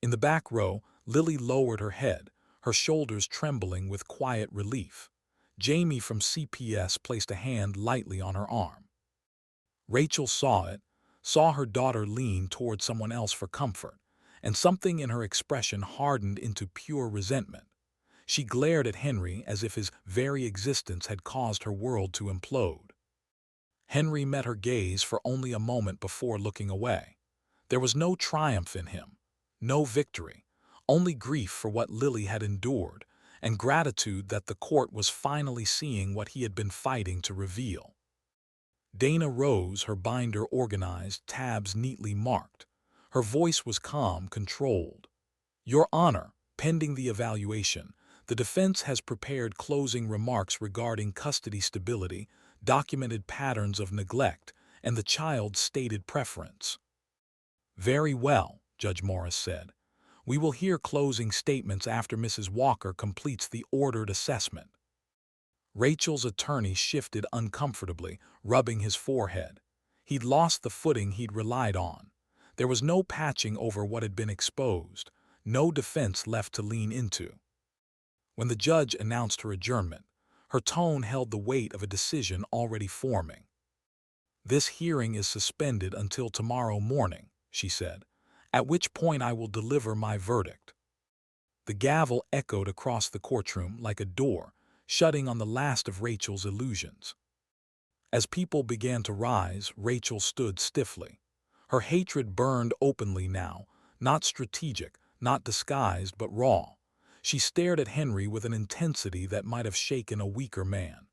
In the back row, Lily lowered her head, her shoulders trembling with quiet relief. Jamie from CPS placed a hand lightly on her arm. Rachel saw it, saw her daughter lean toward someone else for comfort, and something in her expression hardened into pure resentment. She glared at Henry as if his very existence had caused her world to implode. Henry met her gaze for only a moment before looking away. There was no triumph in him, no victory, only grief for what Lily had endured, and gratitude that the court was finally seeing what he had been fighting to reveal. Dana rose, her binder organized, tabs neatly marked. Her voice was calm, controlled. "Your Honor, pending the evaluation, the defense has prepared closing remarks regarding custody stability, documented patterns of neglect, and the child's stated preference." "Very well," Judge Morris said. "We will hear closing statements after Mrs. Walker completes the ordered assessment." Rachel's attorney shifted uncomfortably, rubbing his forehead. He'd lost the footing he'd relied on. There was no patching over what had been exposed, no defense left to lean into. When the judge announced her adjournment, her tone held the weight of a decision already forming. "This hearing is suspended until tomorrow morning," she said, "at which point I will deliver my verdict." The gavel echoed across the courtroom like a door, shutting on the last of Rachel's illusions. As people began to rise, Rachel stood stiffly. Her hatred burned openly now, not strategic, not disguised, but raw. She stared at Henry with an intensity that might have shaken a weaker man.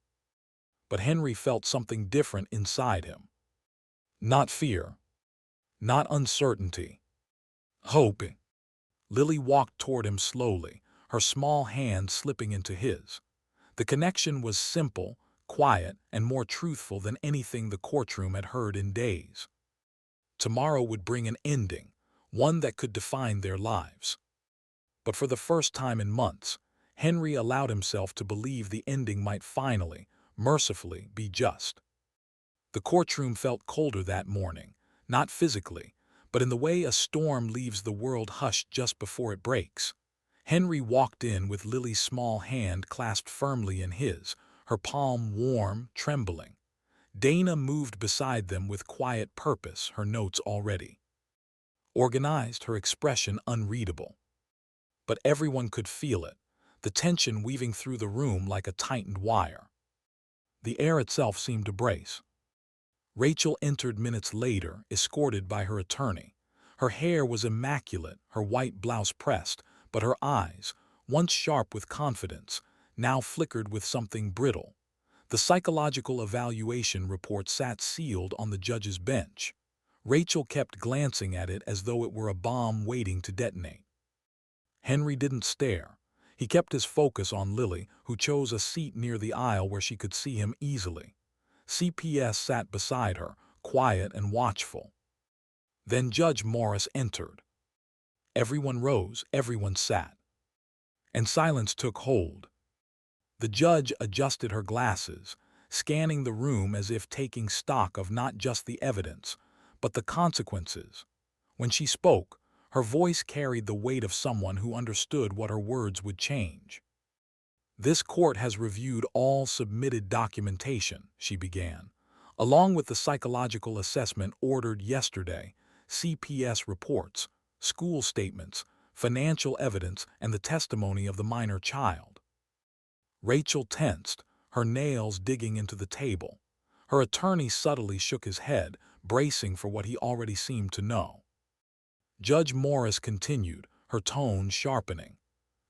But Henry felt something different inside him. Not fear, not uncertainty. Hope. Lily walked toward him slowly, her small hand slipping into his. The connection was simple, quiet, and more truthful than anything the courtroom had heard in days. Tomorrow would bring an ending, one that could define their lives. But for the first time in months, Henry allowed himself to believe the ending might finally, mercifully, be just. The courtroom felt colder that morning, not physically, but in the way a storm leaves the world hushed just before it breaks. Henry walked in with Lily's small hand clasped firmly in his, her palm warm, trembling. Dana moved beside them with quiet purpose, her notes already organized, her expression unreadable. But everyone could feel it, the tension weaving through the room like a tightened wire. The air itself seemed to brace. Rachel entered minutes later, escorted by her attorney. Her hair was immaculate, her white blouse pressed, but her eyes, once sharp with confidence, now flickered with something brittle. The psychological evaluation report sat sealed on the judge's bench. Rachel kept glancing at it as though it were a bomb waiting to detonate. Henry didn't stare. He kept his focus on Lily, who chose a seat near the aisle where she could see him easily. CPS sat beside her, quiet and watchful. Then Judge Morris entered. Everyone rose, everyone sat. And silence took hold. The judge adjusted her glasses, scanning the room as if taking stock of not just the evidence, but the consequences. When she spoke, her voice carried the weight of someone who understood what her words would change. "This court has reviewed all submitted documentation," she began, "along with the psychological assessment ordered yesterday, CPS reports, school statements, financial evidence, and the testimony of the minor child." Rachel tensed, her nails digging into the table. Her attorney subtly shook his head, bracing for what he already seemed to know. Judge Morris continued, her tone sharpening.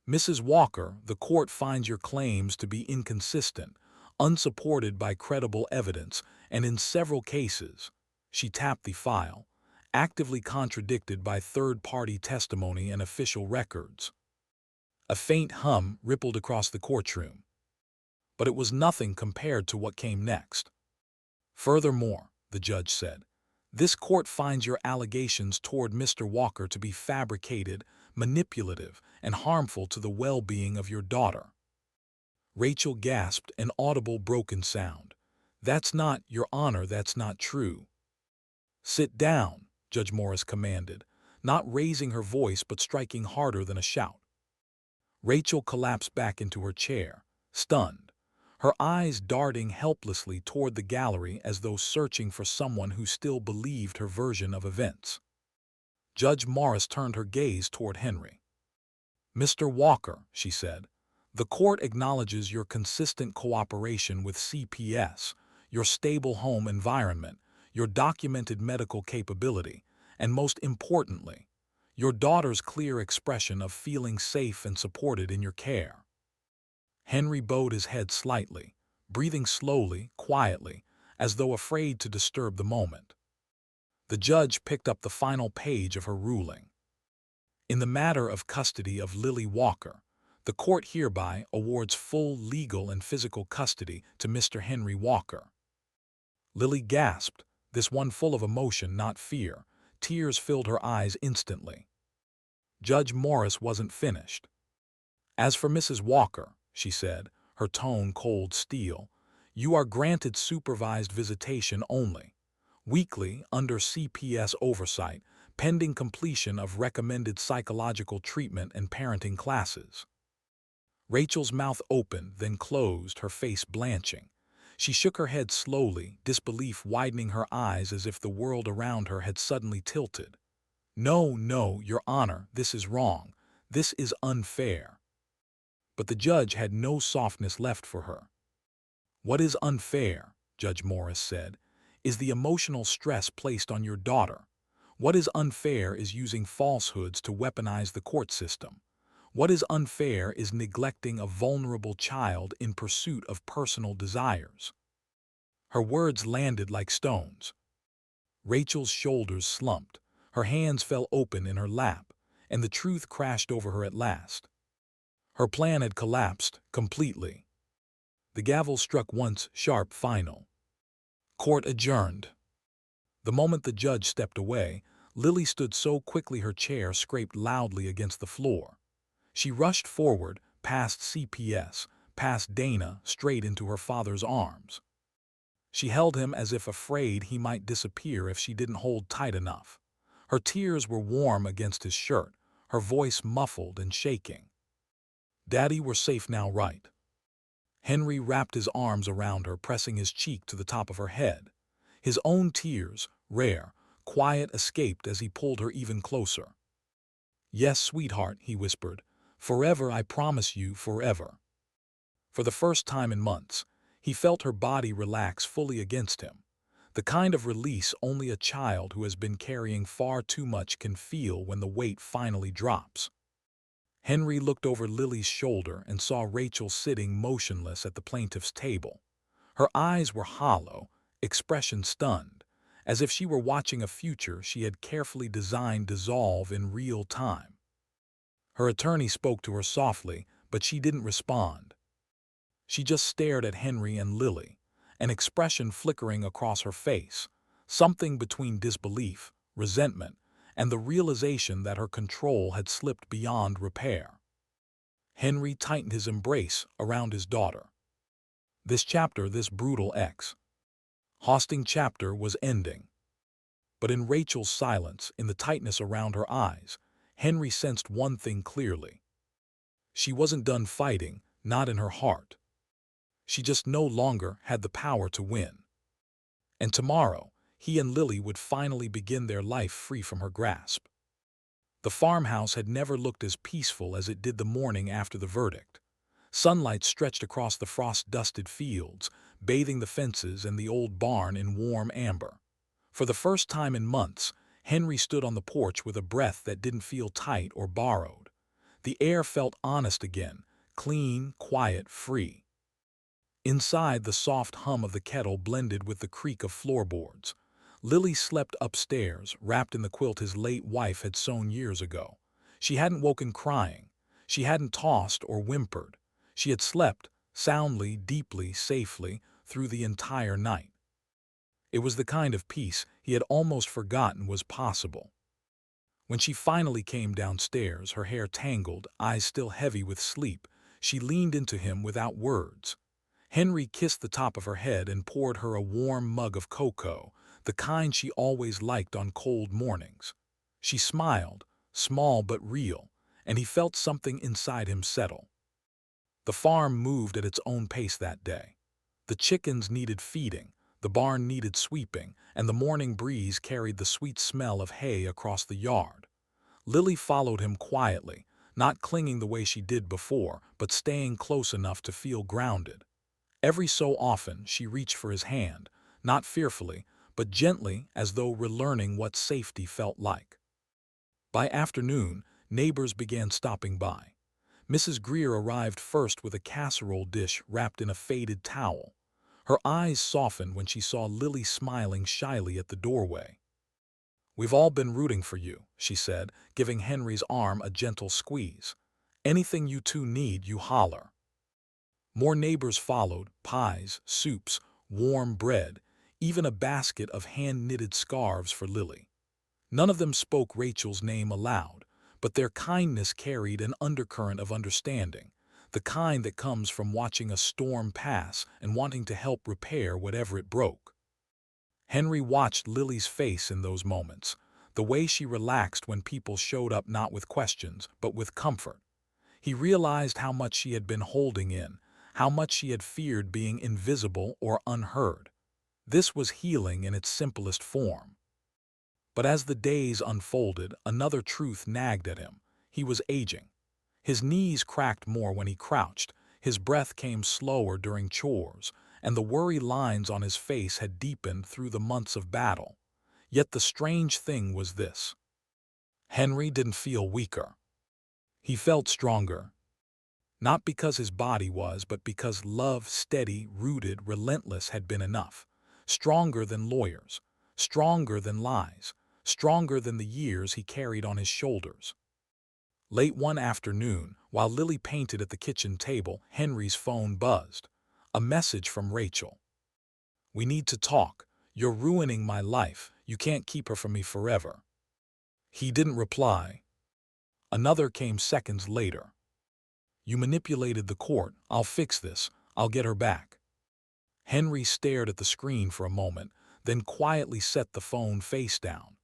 "Mrs. Walker, the court finds your claims to be inconsistent, unsupported by credible evidence, and in several cases," she tapped the file, "actively contradicted by third-party testimony and official records." A faint hum rippled across the courtroom. But it was nothing compared to what came next. "Furthermore," the judge said, "this court finds your allegations toward Mr. Walker to be fabricated, manipulative, and harmful to the well-being of your daughter." Rachel gasped, an audible broken sound. "That's not, Your Honor, that's not true." "Sit down," Judge Morris commanded, not raising her voice but striking harder than a shout. Rachel collapsed back into her chair, stunned, her eyes darting helplessly toward the gallery as though searching for someone who still believed her version of events. Judge Morris turned her gaze toward Henry. "Mr. Walker," she said, "the court acknowledges your consistent cooperation with CPS, your stable home environment, your documented medical capability, and most importantly, your daughter's clear expression of feeling safe and supported in your care." Henry bowed his head slightly, breathing slowly, quietly, as though afraid to disturb the moment. The judge picked up the final page of her ruling. "In the matter of custody of Lily Walker, the court hereby awards full legal and physical custody to Mr. Henry Walker." Lily gasped, this one full of emotion, not fear. Tears filled her eyes instantly. Judge Morris wasn't finished. "As for Mrs. Walker," she said, her tone cold steel, "you are granted supervised visitation only, weekly under CPS oversight, pending completion of recommended psychological treatment and parenting classes." Rachel's mouth opened, then closed, her face blanching. She shook her head slowly, disbelief widening her eyes as if the world around her had suddenly tilted. "No, no, Your Honor, this is wrong. This is unfair." But the judge had no softness left for her. "What is unfair," Judge Morris said, "is the emotional stress placed on your daughter. What is unfair is using falsehoods to weaponize the court system. What is unfair is neglecting a vulnerable child in pursuit of personal desires." Her words landed like stones. Rachel's shoulders slumped, her hands fell open in her lap, and the truth crashed over her at last. Her plan had collapsed completely. The gavel struck once, sharp, final. Court adjourned. The moment the judge stepped away, Lily stood so quickly her chair scraped loudly against the floor. She rushed forward, past CPS, past Dana, straight into her father's arms. She held him as if afraid he might disappear if she didn't hold tight enough. Her tears were warm against his shirt, her voice muffled and shaking. "Daddy, we're safe now, right?" Henry wrapped his arms around her, pressing his cheek to the top of her head. His own tears, rare, quiet, escaped as he pulled her even closer. "Yes, sweetheart," he whispered. "Forever, I promise you, forever." For the first time in months, he felt her body relax fully against him, the kind of release only a child who has been carrying far too much can feel when the weight finally drops. Henry looked over Lily's shoulder and saw Rachel sitting motionless at the plaintiff's table. Her eyes were hollow, expression stunned, as if she were watching a future she had carefully designed dissolve in real time. Her attorney spoke to her softly, but she didn't respond. She just stared at Henry and Lily, an expression flickering across her face, something between disbelief, resentment, and the realization that her control had slipped beyond repair. Henry tightened his embrace around his daughter. This chapter, this brutal exhausting chapter, was ending. But in Rachel's silence, in the tightness around her eyes, Henry sensed one thing clearly. She wasn't done fighting, not in her heart. She just no longer had the power to win. And tomorrow, he and Lily would finally begin their life free from her grasp. The farmhouse had never looked as peaceful as it did the morning after the verdict. Sunlight stretched across the frost-dusted fields, bathing the fences and the old barn in warm amber. For the first time in months, Henry stood on the porch with a breath that didn't feel tight or borrowed. The air felt honest again, clean, quiet, free. Inside, the soft hum of the kettle blended with the creak of floorboards. Lily slept upstairs, wrapped in the quilt his late wife had sewn years ago. She hadn't woken crying. She hadn't tossed or whimpered. She had slept, soundly, deeply, safely, through the entire night. It was the kind of peace he had almost forgotten was possible. When she finally came downstairs, her hair tangled, eyes still heavy with sleep, she leaned into him without words. Henry kissed the top of her head and poured her a warm mug of cocoa, the kind she always liked on cold mornings. She smiled, small but real, and he felt something inside him settle. The farm moved at its own pace that day. The chickens needed feeding, the barn needed sweeping, and the morning breeze carried the sweet smell of hay across the yard. Lily followed him quietly, not clinging the way she did before, but staying close enough to feel grounded. Every so often she reached for his hand, not fearfully, but gently, as though relearning what safety felt like. By afternoon, neighbors began stopping by. Mrs. Greer arrived first with a casserole dish wrapped in a faded towel. Her eyes softened when she saw Lily smiling shyly at the doorway. "We've all been rooting for you," she said, giving Henry's arm a gentle squeeze. "Anything you two need, you holler." More neighbors followed, pies, soups, warm bread, even a basket of hand-knitted scarves for Lily. None of them spoke Rachel's name aloud, but their kindness carried an undercurrent of understanding, the kind that comes from watching a storm pass and wanting to help repair whatever it broke. Henry watched Lily's face in those moments, the way she relaxed when people showed up not with questions, but with comfort. He realized how much she had been holding in, how much she had feared being invisible or unheard. This was healing in its simplest form. But as the days unfolded, another truth nagged at him. He was aging. His knees cracked more when he crouched, his breath came slower during chores, and the worry lines on his face had deepened through the months of battle. Yet the strange thing was this. Henry didn't feel weaker. He felt stronger. Not because his body was, but because love, steady, rooted, relentless, had been enough. Stronger than lawyers, stronger than lies, stronger than the years he carried on his shoulders. Late one afternoon, while Lily painted at the kitchen table, Henry's phone buzzed. A message from Rachel. "We need to talk. You're ruining my life. You can't keep her from me forever." He didn't reply. Another came seconds later. "You manipulated the court. I'll fix this. I'll get her back." Henry stared at the screen for a moment, then quietly set the phone face down.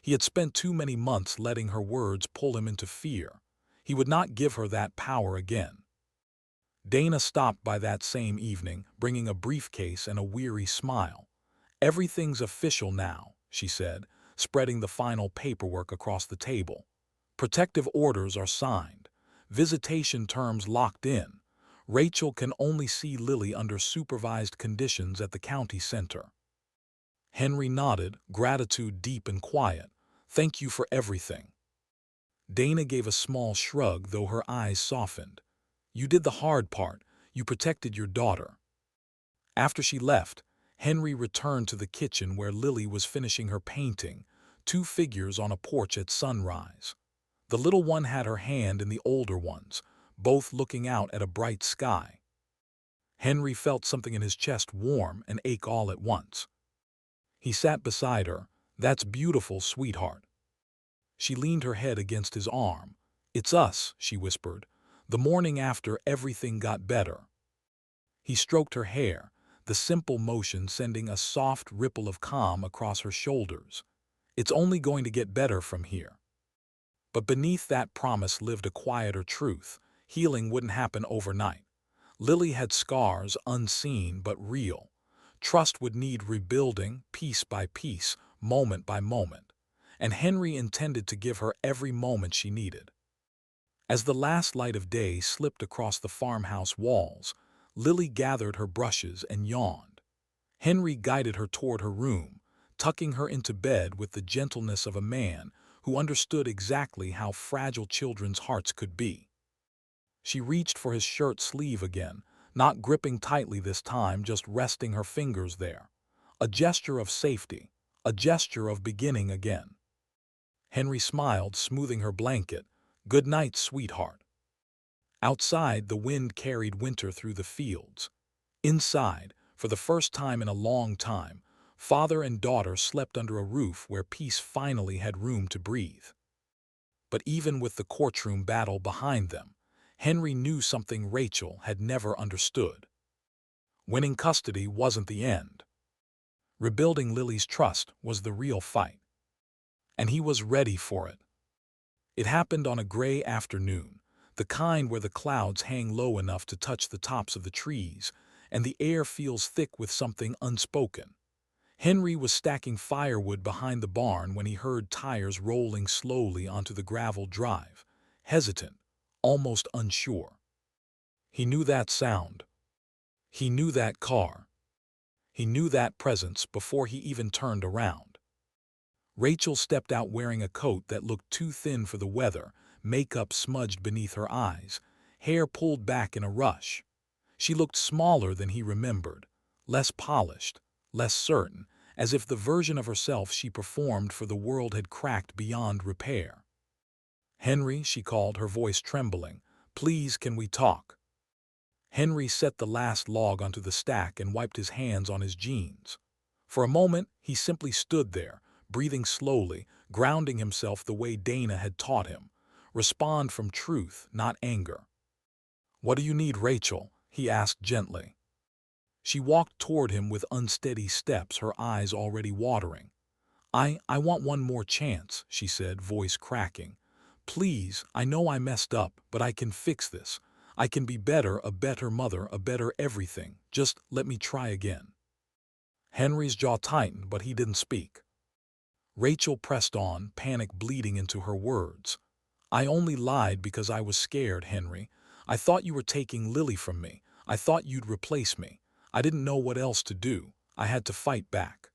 He had spent too many months letting her words pull him into fear. He would not give her that power again. Dana stopped by that same evening, bringing a briefcase and a weary smile. "Everything's official now," she said, spreading the final paperwork across the table. "Protective orders are signed. Visitation terms locked in. Rachel can only see Lily under supervised conditions at the county center." Henry nodded, gratitude deep and quiet. "Thank you for everything." Dana gave a small shrug, though her eyes softened. "You did the hard part. You protected your daughter." After she left, Henry returned to the kitchen where Lily was finishing her painting, two figures on a porch at sunrise. The little one had her hand in the older one's, both looking out at a bright sky. Henry felt something in his chest warm and ache all at once. He sat beside her. "That's beautiful, sweetheart." She leaned her head against his arm. "It's us," she whispered. "The morning after everything got better." He stroked her hair, the simple motion sending a soft ripple of calm across her shoulders. "It's only going to get better from here." But beneath that promise lived a quieter truth. Healing wouldn't happen overnight. Lily had scars, unseen but real. Trust would need rebuilding, piece by piece, moment by moment. And Henry intended to give her every moment she needed. As the last light of day slipped across the farmhouse walls, Lily gathered her brushes and yawned. Henry guided her toward her room, tucking her into bed with the gentleness of a man who understood exactly how fragile children's hearts could be. She reached for his shirt sleeve again, not gripping tightly this time, just resting her fingers there. A gesture of safety, a gesture of beginning again. Henry smiled, smoothing her blanket. "Good night, sweetheart." Outside, the wind carried winter through the fields. Inside, for the first time in a long time, father and daughter slept under a roof where peace finally had room to breathe. But even with the courtroom battle behind them, Henry knew something Rachel had never understood. Winning custody wasn't the end. Rebuilding Lily's trust was the real fight. And he was ready for it. It happened on a gray afternoon, the kind where the clouds hang low enough to touch the tops of the trees, and the air feels thick with something unspoken. Henry was stacking firewood behind the barn when he heard tires rolling slowly onto the gravel drive, hesitant, almost unsure. He knew that sound. He knew that car. He knew that presence before he even turned around. Rachel stepped out wearing a coat that looked too thin for the weather, makeup smudged beneath her eyes, hair pulled back in a rush. She looked smaller than he remembered, less polished, less certain, as if the version of herself she performed for the world had cracked beyond repair. "Henry," she called, her voice trembling, "please, can we talk?" Henry set the last log onto the stack and wiped his hands on his jeans. For a moment, he simply stood there, breathing slowly, grounding himself the way Dana had taught him. Respond from truth, not anger. "What do you need, Rachel?" he asked gently. She walked toward him with unsteady steps, her eyes already watering. I want one more chance," she said, voice cracking. "Please, I know I messed up, but I can fix this. I can be better, a better mother, a better everything. Just let me try again." Henry's jaw tightened, but he didn't speak. Rachel pressed on, panic bleeding into her words. "I only lied because I was scared, Henry. I thought you were taking Lily from me. I thought you'd replace me. I didn't know what else to do. I had to fight back."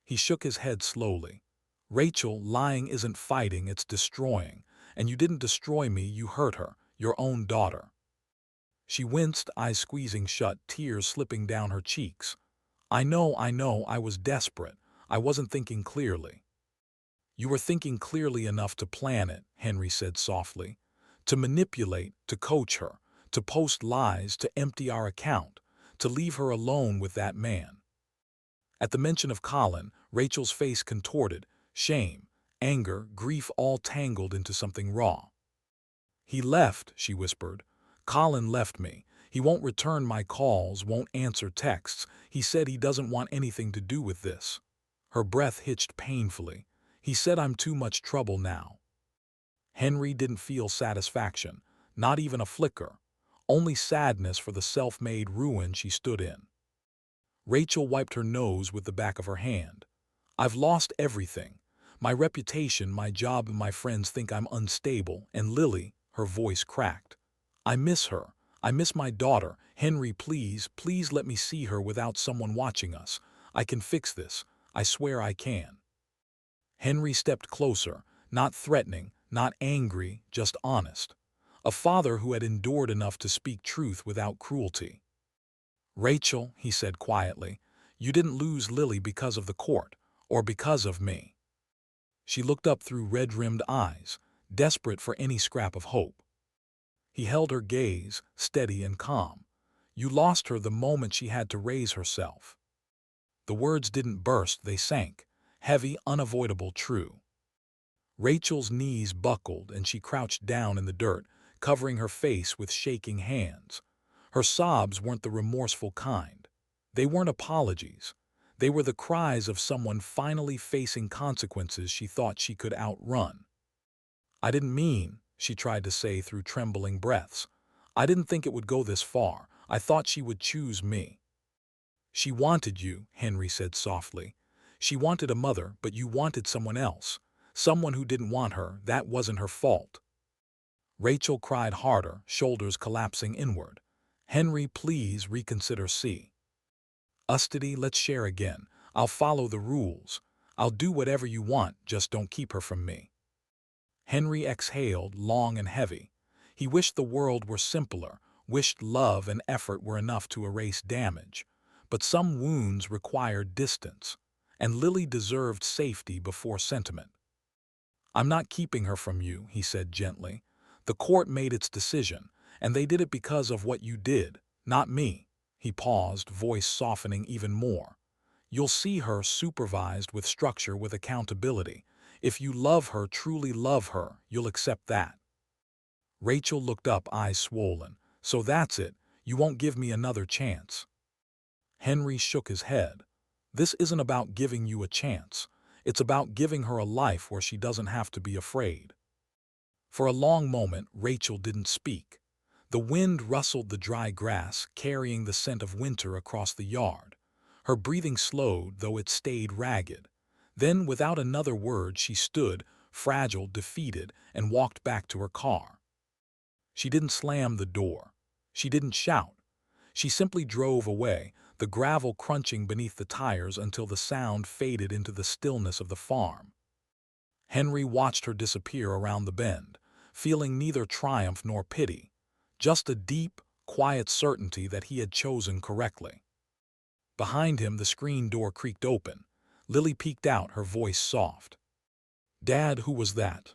He shook his head slowly. "Rachel, lying isn't fighting, it's destroying. And you didn't destroy me, you hurt her, your own daughter." She winced, eyes squeezing shut, tears slipping down her cheeks. I know, I was desperate. I wasn't thinking clearly." "You were thinking clearly enough to plan it," Henry said softly. "To manipulate, to coach her, to post lies, to empty our account, to leave her alone with that man." At the mention of Colin, Rachel's face contorted, shame, anger, grief all tangled into something raw. "He left," she whispered. "Colin left me. He won't return my calls, won't answer texts. He said he doesn't want anything to do with this." Her breath hitched painfully. "He said I'm too much trouble now." Henry didn't feel satisfaction, not even a flicker, only sadness for the self-made ruin she stood in. Rachel wiped her nose with the back of her hand. "I've lost everything. My reputation, my job, and my friends think I'm unstable, and Lily," her voice cracked. "I miss her. I miss my daughter. Henry, please, please let me see her without someone watching us. I can fix this. I swear I can." Henry stepped closer, not threatening, not angry, just honest. A father who had endured enough to speak truth without cruelty. "Rachel," he said quietly, "you didn't lose Lily because of the court, or because of me." She looked up through red-rimmed eyes, desperate for any scrap of hope. He held her gaze, steady and calm. "You lost her the moment she had to raise herself." The words didn't burst, they sank, heavy, unavoidable, true. Rachel's knees buckled and she crouched down in the dirt, covering her face with shaking hands. Her sobs weren't the remorseful kind. They weren't apologies. They were the cries of someone finally facing consequences she thought she could outrun. "I didn't mean," she tried to say through trembling breaths. "I didn't think it would go this far. I thought she would choose me." "She wanted you," Henry said softly. "She wanted a mother, but you wanted someone else. Someone who didn't want her. That wasn't her fault." Rachel cried harder, shoulders collapsing inward. "Henry, please reconsider. See. Ustedy, let's share again. I'll follow the rules. I'll do whatever you want, just don't keep her from me." Henry exhaled, long and heavy. He wished the world were simpler, wished love and effort were enough to erase damage. But some wounds required distance, and Lily deserved safety before sentiment. "I'm not keeping her from you," he said gently. "The court made its decision, and they did it because of what you did, not me." He paused, voice softening even more. "You'll see her supervised with structure, with accountability. If you love her, truly love her, you'll accept that." Rachel looked up, eyes swollen. "So that's it. You won't give me another chance." Henry shook his head. "This isn't about giving you a chance. It's about giving her a life where she doesn't have to be afraid." For a long moment, Rachel didn't speak. The wind rustled the dry grass, carrying the scent of winter across the yard. Her breathing slowed, though it stayed ragged. Then, without another word, she stood, fragile, defeated, and walked back to her car. She didn't slam the door. She didn't shout. She simply drove away, the gravel crunching beneath the tires until the sound faded into the stillness of the farm. Henry watched her disappear around the bend, feeling neither triumph nor pity, just a deep, quiet certainty that he had chosen correctly. Behind him, the screen door creaked open. Lily peeked out, her voice soft. "Dad, who was that?"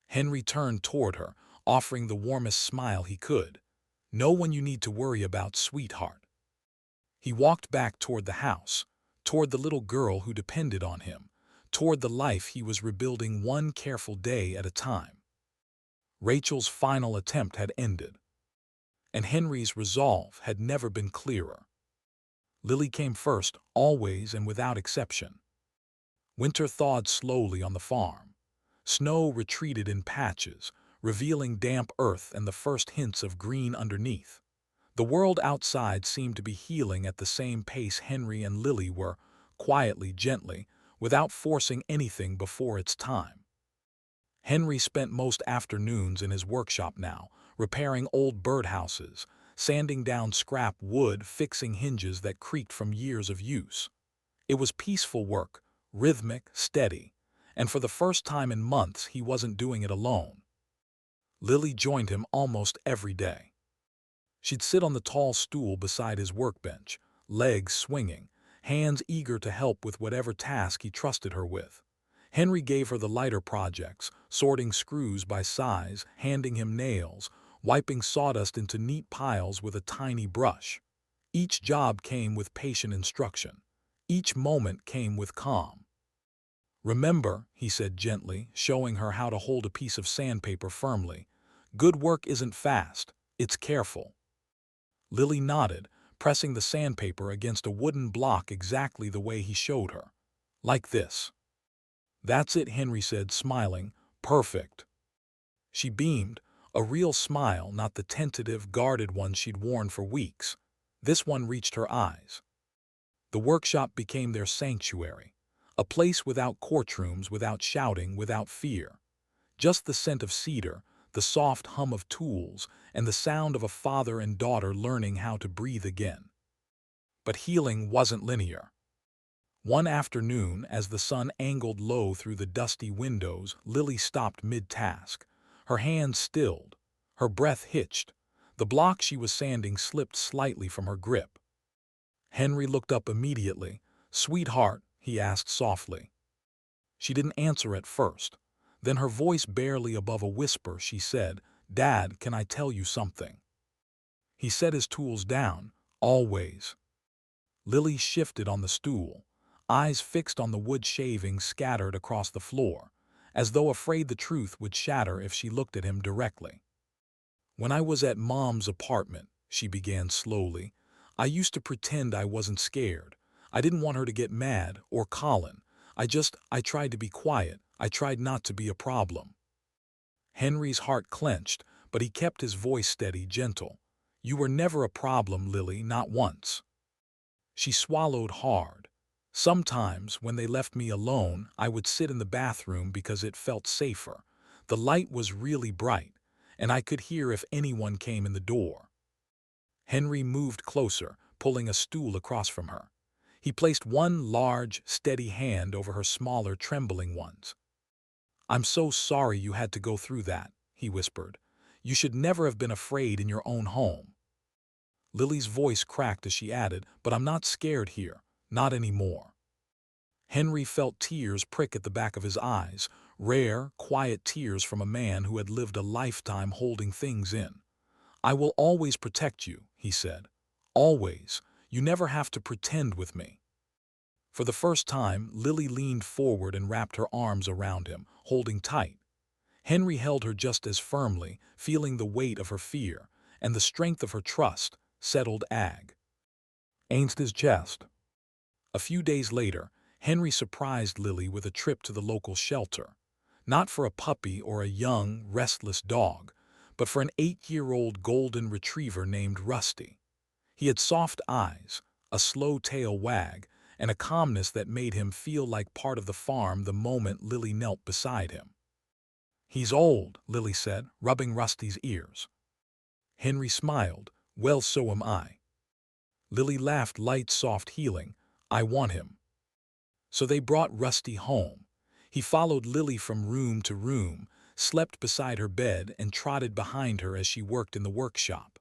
Henry turned toward her, offering the warmest smile he could. "No one you need to worry about, sweetheart." He walked back toward the house, toward the little girl who depended on him, toward the life he was rebuilding one careful day at a time. Rachel's final attempt had ended, and Henry's resolve had never been clearer. Lily came first, always and without exception. Winter thawed slowly on the farm. Snow retreated in patches, revealing damp earth and the first hints of green underneath. The world outside seemed to be healing at the same pace Henry and Lily were, quietly, gently, without forcing anything before its time. Henry spent most afternoons in his workshop now, repairing old birdhouses, sanding down scrap wood, fixing hinges that creaked from years of use. It was peaceful work, rhythmic, steady, and for the first time in months he wasn't doing it alone. Lily joined him almost every day. She'd sit on the tall stool beside his workbench, legs swinging, hands eager to help with whatever task he trusted her with. Henry gave her the lighter projects, sorting screws by size, handing him nails, wiping sawdust into neat piles with a tiny brush. Each job came with patient instruction. Each moment came with calm. "Remember," he said gently, showing her how to hold a piece of sandpaper firmly, "good work isn't fast, it's careful." Lily nodded, pressing the sandpaper against a wooden block exactly the way he showed her. "Like this." "That's it," Henry said, smiling. "Perfect." She beamed, a real smile, not the tentative, guarded one she'd worn for weeks. This one reached her eyes. The workshop became their sanctuary, a place without courtrooms, without shouting, without fear. Just the scent of cedar, the soft hum of tools, and the sound of a father and daughter learning how to breathe again. But healing wasn't linear. One afternoon, as the sun angled low through the dusty windows, Lily stopped mid-task. Her hands stilled, her breath hitched. The block she was sanding slipped slightly from her grip. Henry looked up immediately. "Sweetheart," he asked softly. She didn't answer at first. Then, her voice barely above a whisper, she said, "Dad, can I tell you something?" He set his tools down. "Always." Lily shifted on the stool, eyes fixed on the wood shavings scattered across the floor, as though afraid the truth would shatter if she looked at him directly. "When I was at Mom's apartment," she began slowly, "I used to pretend I wasn't scared. I didn't want her to get mad, or Colin. I tried to be quiet. I tried not to be a problem." Henry's heart clenched, but he kept his voice steady, gentle. "You were never a problem, Lily, not once." She swallowed hard. "Sometimes, when they left me alone, I would sit in the bathroom because it felt safer. The light was really bright, and I could hear if anyone came in the door." Henry moved closer, pulling a stool across from her. He placed one large, steady hand over her smaller, trembling ones. "I'm so sorry you had to go through that," he whispered. "You should never have been afraid in your own home." Lily's voice cracked as she added, "But I'm not scared here, not anymore." Henry felt tears prick at the back of his eyes, rare, quiet tears from a man who had lived a lifetime holding things in. "I will always protect you," he said. "Always. You never have to pretend with me." For the first time, Lily leaned forward and wrapped her arms around him, holding tight. Henry held her just as firmly, feeling the weight of her fear, and the strength of her trust settled against his chest. A few days later, Henry surprised Lily with a trip to the local shelter. Not for a puppy or a young, restless dog, but for an 8-year-old golden retriever named Rusty. He had soft eyes, a slow tail wag, and a calmness that made him feel like part of the farm the moment Lily knelt beside him. "He's old," Lily said, rubbing Rusty's ears. Henry smiled. "Well, so am I." Lily laughed, light, soft, healing. "I want him." So they brought Rusty home. He followed Lily from room to room, slept beside her bed, and trotted behind her as she worked in the workshop.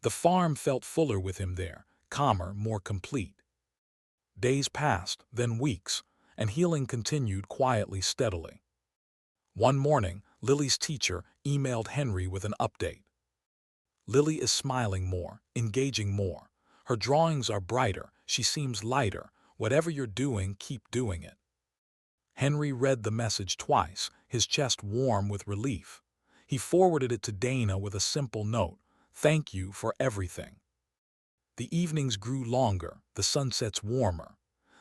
The farm felt fuller with him there, calmer, more complete. Days passed, then weeks, and healing continued quietly, steadily. One morning, Lily's teacher emailed Henry with an update. "Lily is smiling more, engaging more. Her drawings are brighter, she seems lighter. Whatever you're doing, keep doing it." Henry read the message twice, his chest warm with relief. He forwarded it to Dana with a simple note: "Thank you for everything." The evenings grew longer, the sunsets warmer.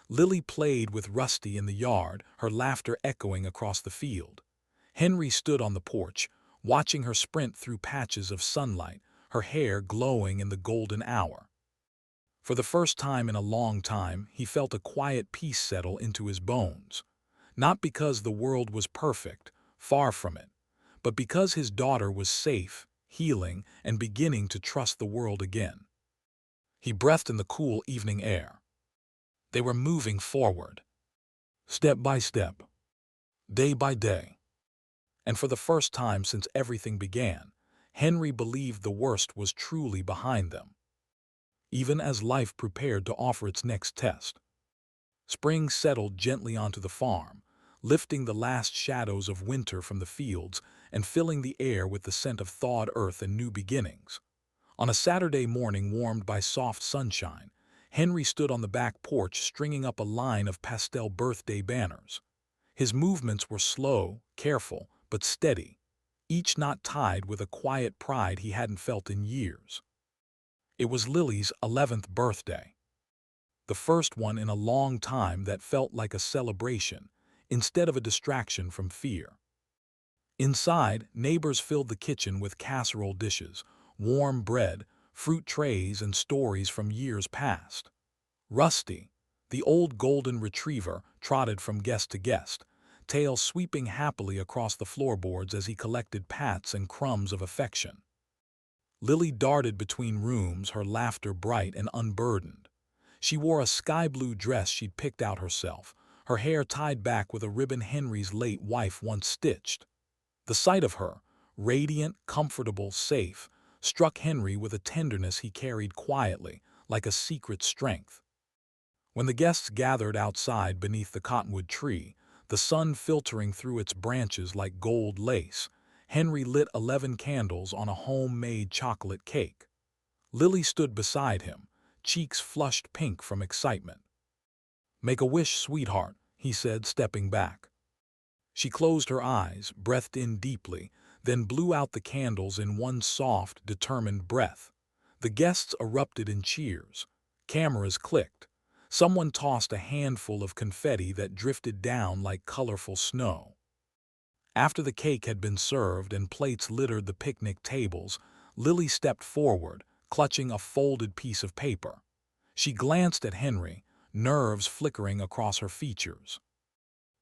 Lily played with Rusty in the yard, her laughter echoing across the field. Henry stood on the porch, watching her sprint through patches of sunlight, her hair glowing in the golden hour. For the first time in a long time, he felt a quiet peace settle into his bones. Not because the world was perfect, far from it, but because his daughter was safe, healing, and beginning to trust the world again. He breathed in the cool evening air. They were moving forward, step by step, day by day. And for the first time since everything began, Henry believed the worst was truly behind them. Even as life prepared to offer its next test, spring settled gently onto the farm, lifting the last shadows of winter from the fields and filling the air with the scent of thawed earth and new beginnings. On a Saturday morning warmed by soft sunshine, Henry stood on the back porch stringing up a line of pastel birthday banners. His movements were slow, careful, but steady, each knot tied with a quiet pride he hadn't felt in years. It was Lily's 11th birthday, the first one in a long time that felt like a celebration, instead of a distraction from fear. Inside, neighbors filled the kitchen with casserole dishes, warm bread, fruit trays, and stories from years past. Rusty, the old golden retriever, trotted from guest to guest, tail sweeping happily across the floorboards as he collected pats and crumbs of affection. Lily darted between rooms, her laughter bright and unburdened. She wore a sky-blue dress she'd picked out herself, her hair tied back with a ribbon Henry's late wife once stitched. The sight of her, radiant, comfortable, safe, struck Henry with a tenderness he carried quietly, like a secret strength. When the guests gathered outside beneath the cottonwood tree, the sun filtering through its branches like gold lace, Henry lit 11 candles on a homemade chocolate cake. Lily stood beside him, cheeks flushed pink from excitement. "Make a wish, sweetheart," he said, stepping back. She closed her eyes, breathed in deeply, then blew out the candles in one soft, determined breath. The guests erupted in cheers. Cameras clicked. Someone tossed a handful of confetti that drifted down like colorful snow. After the cake had been served and plates littered the picnic tables, Lily stepped forward, clutching a folded piece of paper. She glanced at Henry, nerves flickering across her features.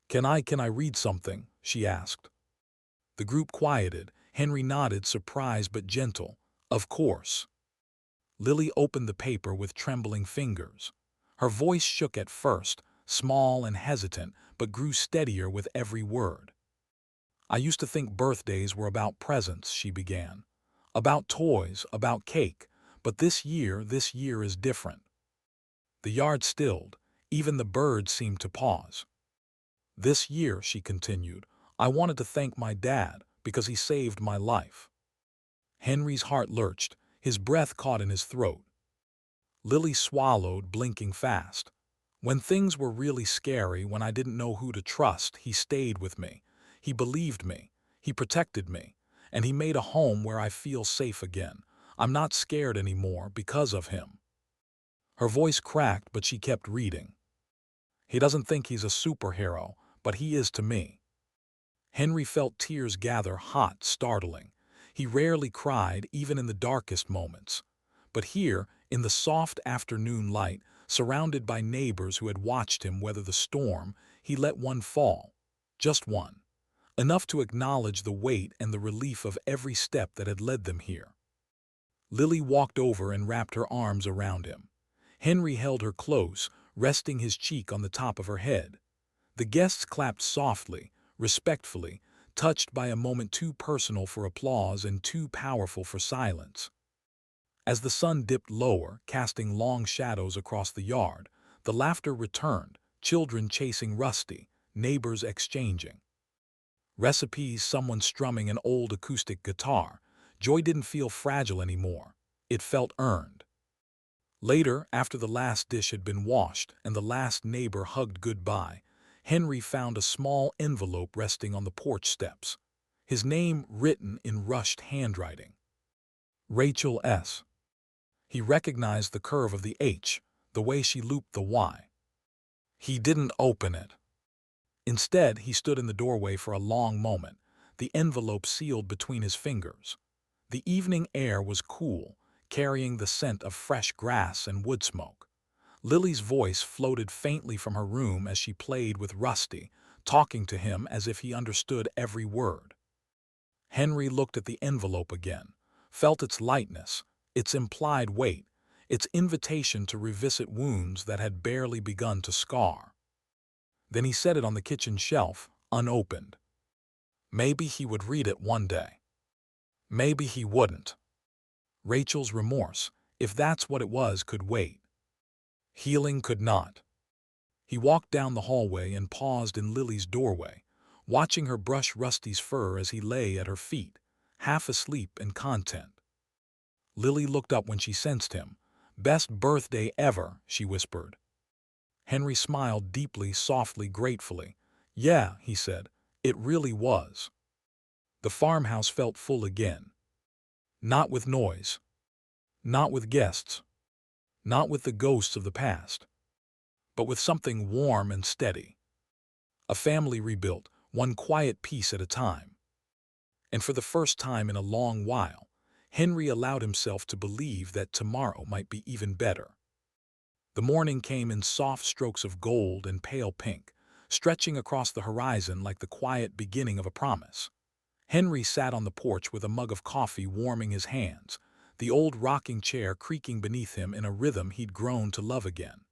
Can I read something?" she asked. The group quieted. Henry nodded, surprised but gentle. "Of course." Lily opened the paper with trembling fingers. Her voice shook at first, small and hesitant, but grew steadier with every word. "I used to think birthdays were about presents," she began. "About toys, about cake. But this year is different." The yard stilled. Even the birds seemed to pause. "This year," she continued, "I wanted to thank my dad because he saved my life." Henry's heart lurched. His breath caught in his throat. Lily swallowed, blinking fast. "When things were really scary, when I didn't know who to trust, he stayed with me. He believed me. He protected me. And he made a home where I feel safe again. I'm not scared anymore because of him." Her voice cracked, but she kept reading. "He doesn't think he's a superhero, but he is to me." Henry felt tears gather, hot, startling. He rarely cried, even in the darkest moments. But here, in the soft afternoon light, Surrounded by neighbors who had watched him weather the storm, he let one fall. Just one. Enough to acknowledge the weight and the relief of every step that had led them here. Lily walked over and wrapped her arms around him. Henry held her close, resting his cheek on the top of her head. The guests clapped softly, respectfully, touched by a moment too personal for applause and too powerful for silence. As the sun dipped lower, casting long shadows across the yard, the laughter returned, children chasing Rusty, neighbors exchanging recipes, someone strumming an old acoustic guitar. Joy didn't feel fragile anymore. It felt earned. Later, after the last dish had been washed and the last neighbor hugged goodbye, Henry found a small envelope resting on the porch steps. His name written in rushed handwriting. Rachel S. He recognized the curve of the H, the way she looped the Y. He didn't open it. Instead, he stood in the doorway for a long moment, the envelope sealed between his fingers. The evening air was cool, carrying the scent of fresh grass and wood smoke. Lily's voice floated faintly from her room as she played with Rusty, talking to him as if he understood every word. Henry looked at the envelope again, felt its lightness, its implied weight, its invitation to revisit wounds that had barely begun to scar. Then he set it on the kitchen shelf, unopened. Maybe he would read it one day. Maybe he wouldn't. Rachel's remorse, if that's what it was, could wait. Healing could not. He walked down the hallway and paused in Lily's doorway, watching her brush Rusty's fur as he lay at her feet, half asleep and content. Lily looked up when she sensed him. "Best birthday ever," she whispered. Henry smiled deeply, softly, gratefully. "Yeah," he said, "it really was." The farmhouse felt full again. Not with noise. Not with guests. Not with the ghosts of the past. But with something warm and steady. A family rebuilt, one quiet piece at a time. And for the first time in a long while, Henry allowed himself to believe that tomorrow might be even better. The morning came in soft strokes of gold and pale pink, stretching across the horizon like the quiet beginning of a promise. Henry sat on the porch with a mug of coffee warming his hands, the old rocking chair creaking beneath him in a rhythm he'd grown to love again.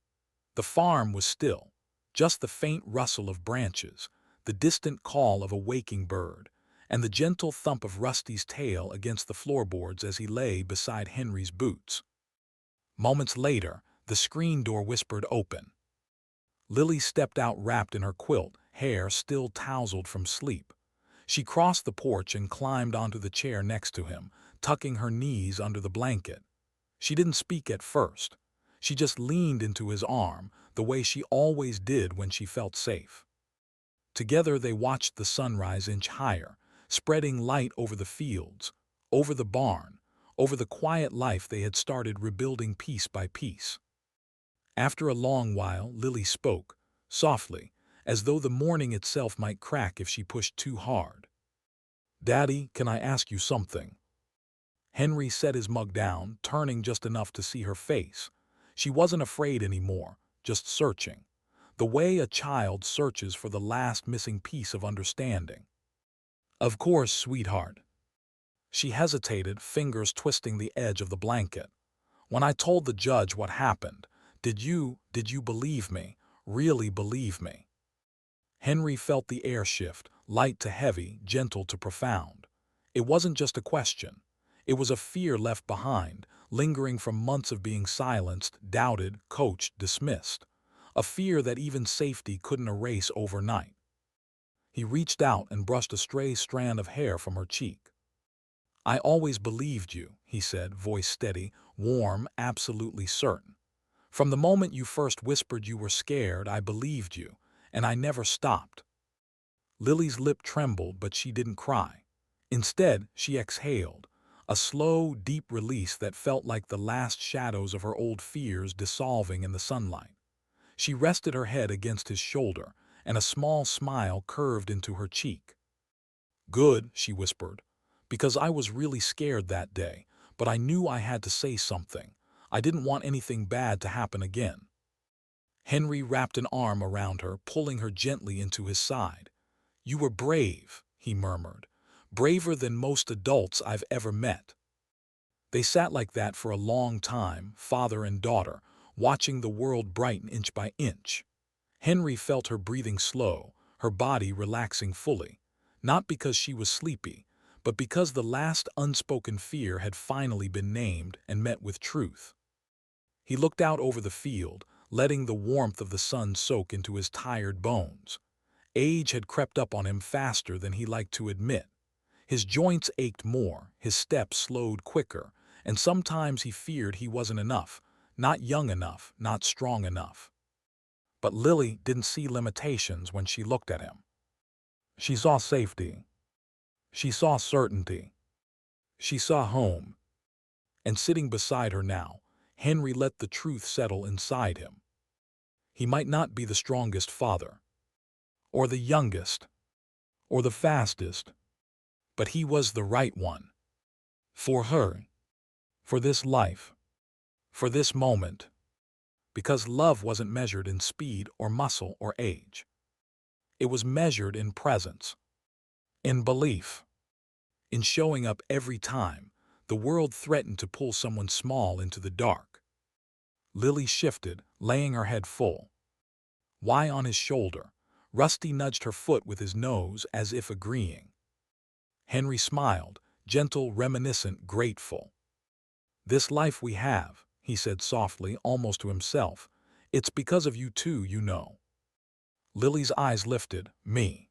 The farm was still, just the faint rustle of branches, the distant call of a waking bird, and the gentle thump of Rusty's tail against the floorboards as he lay beside Henry's boots. Moments later, the screen door whispered open. Lily stepped out wrapped in her quilt, hair still tousled from sleep. She crossed the porch and climbed onto the chair next to him, tucking her knees under the blanket. She didn't speak at first. She just leaned into his arm, the way she always did when she felt safe. Together they watched the sunrise inch higher, spreading light over the fields, over the barn, over the quiet life they had started rebuilding piece by piece. After a long while, Lily spoke, softly, as though the morning itself might crack if she pushed too hard. "Daddy, can I ask you something?" Henry set his mug down, turning just enough to see her face. She wasn't afraid anymore, just searching, the way a child searches for the last missing piece of understanding. "Of course, sweetheart." She hesitated, fingers twisting the edge of the blanket. "When I told the judge what happened, did you believe me, really believe me?" Henry felt the air shift, light to heavy, gentle to profound. It wasn't just a question. It was a fear left behind, lingering from months of being silenced, doubted, coached, dismissed. A fear that even safety couldn't erase overnight. He reached out and brushed a stray strand of hair from her cheek. "I always believed you," he said, voice steady, warm, absolutely certain. "From the moment you first whispered you were scared, I believed you, and I never stopped." Lily's lip trembled, but she didn't cry. Instead, she exhaled, a slow, deep release that felt like the last shadows of her old fears dissolving in the sunlight. She rested her head against his shoulder, and a small smile curved into her cheek. "Good," she whispered, "because I was really scared that day, but I knew I had to say something. I didn't want anything bad to happen again." Henry wrapped an arm around her, pulling her gently into his side. "You were brave," he murmured. "Braver than most adults I've ever met." They sat like that for a long time, father and daughter, watching the world brighten inch by inch. Henry felt her breathing slow, her body relaxing fully, not because she was sleepy, but because the last unspoken fear had finally been named and met with truth. He looked out over the field, letting the warmth of the sun soak into his tired bones. Age had crept up on him faster than he liked to admit. His joints ached more, his steps slowed quicker, and sometimes he feared he wasn't enough, not young enough, not strong enough. But Lily didn't see limitations when she looked at him. She saw safety. She saw certainty. She saw home. And sitting beside her now, Henry let the truth settle inside him. He might not be the strongest father, or the youngest, or the fastest, but he was the right one. For her, for this life, for this moment. Because love wasn't measured in speed or muscle or age. It was measured in presence, in belief, in showing up every time the world threatened to pull someone small into the dark. Lily shifted, laying her head full. Why on his shoulder? Rusty nudged her foot with his nose as if agreeing. Henry smiled, gentle, reminiscent, grateful. "This life we have," he said softly, almost to himself, "it's because of you too, you know." Lily's eyes lifted. "Me?"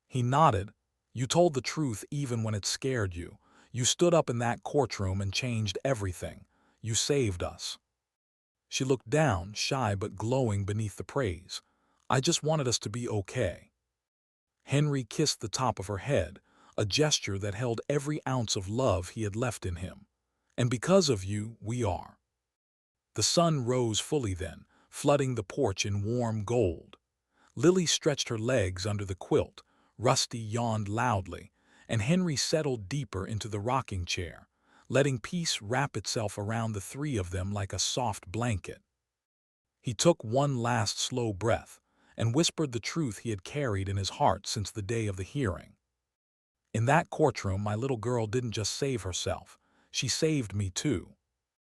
He nodded. "You told the truth even when it scared you. You stood up in that courtroom and changed everything. You saved us." She looked down, shy but glowing beneath the praise. "I just wanted us to be okay." Henry kissed the top of her head, a gesture that held every ounce of love he had left in him. "And because of you, we are." The sun rose fully then, flooding the porch in warm gold. Lily stretched her legs under the quilt, Rusty yawned loudly, and Henry settled deeper into the rocking chair, letting peace wrap itself around the three of them like a soft blanket. He took one last slow breath and whispered the truth he had carried in his heart since the day of the hearing. "In that courtroom, my little girl didn't just save herself. She saved me too."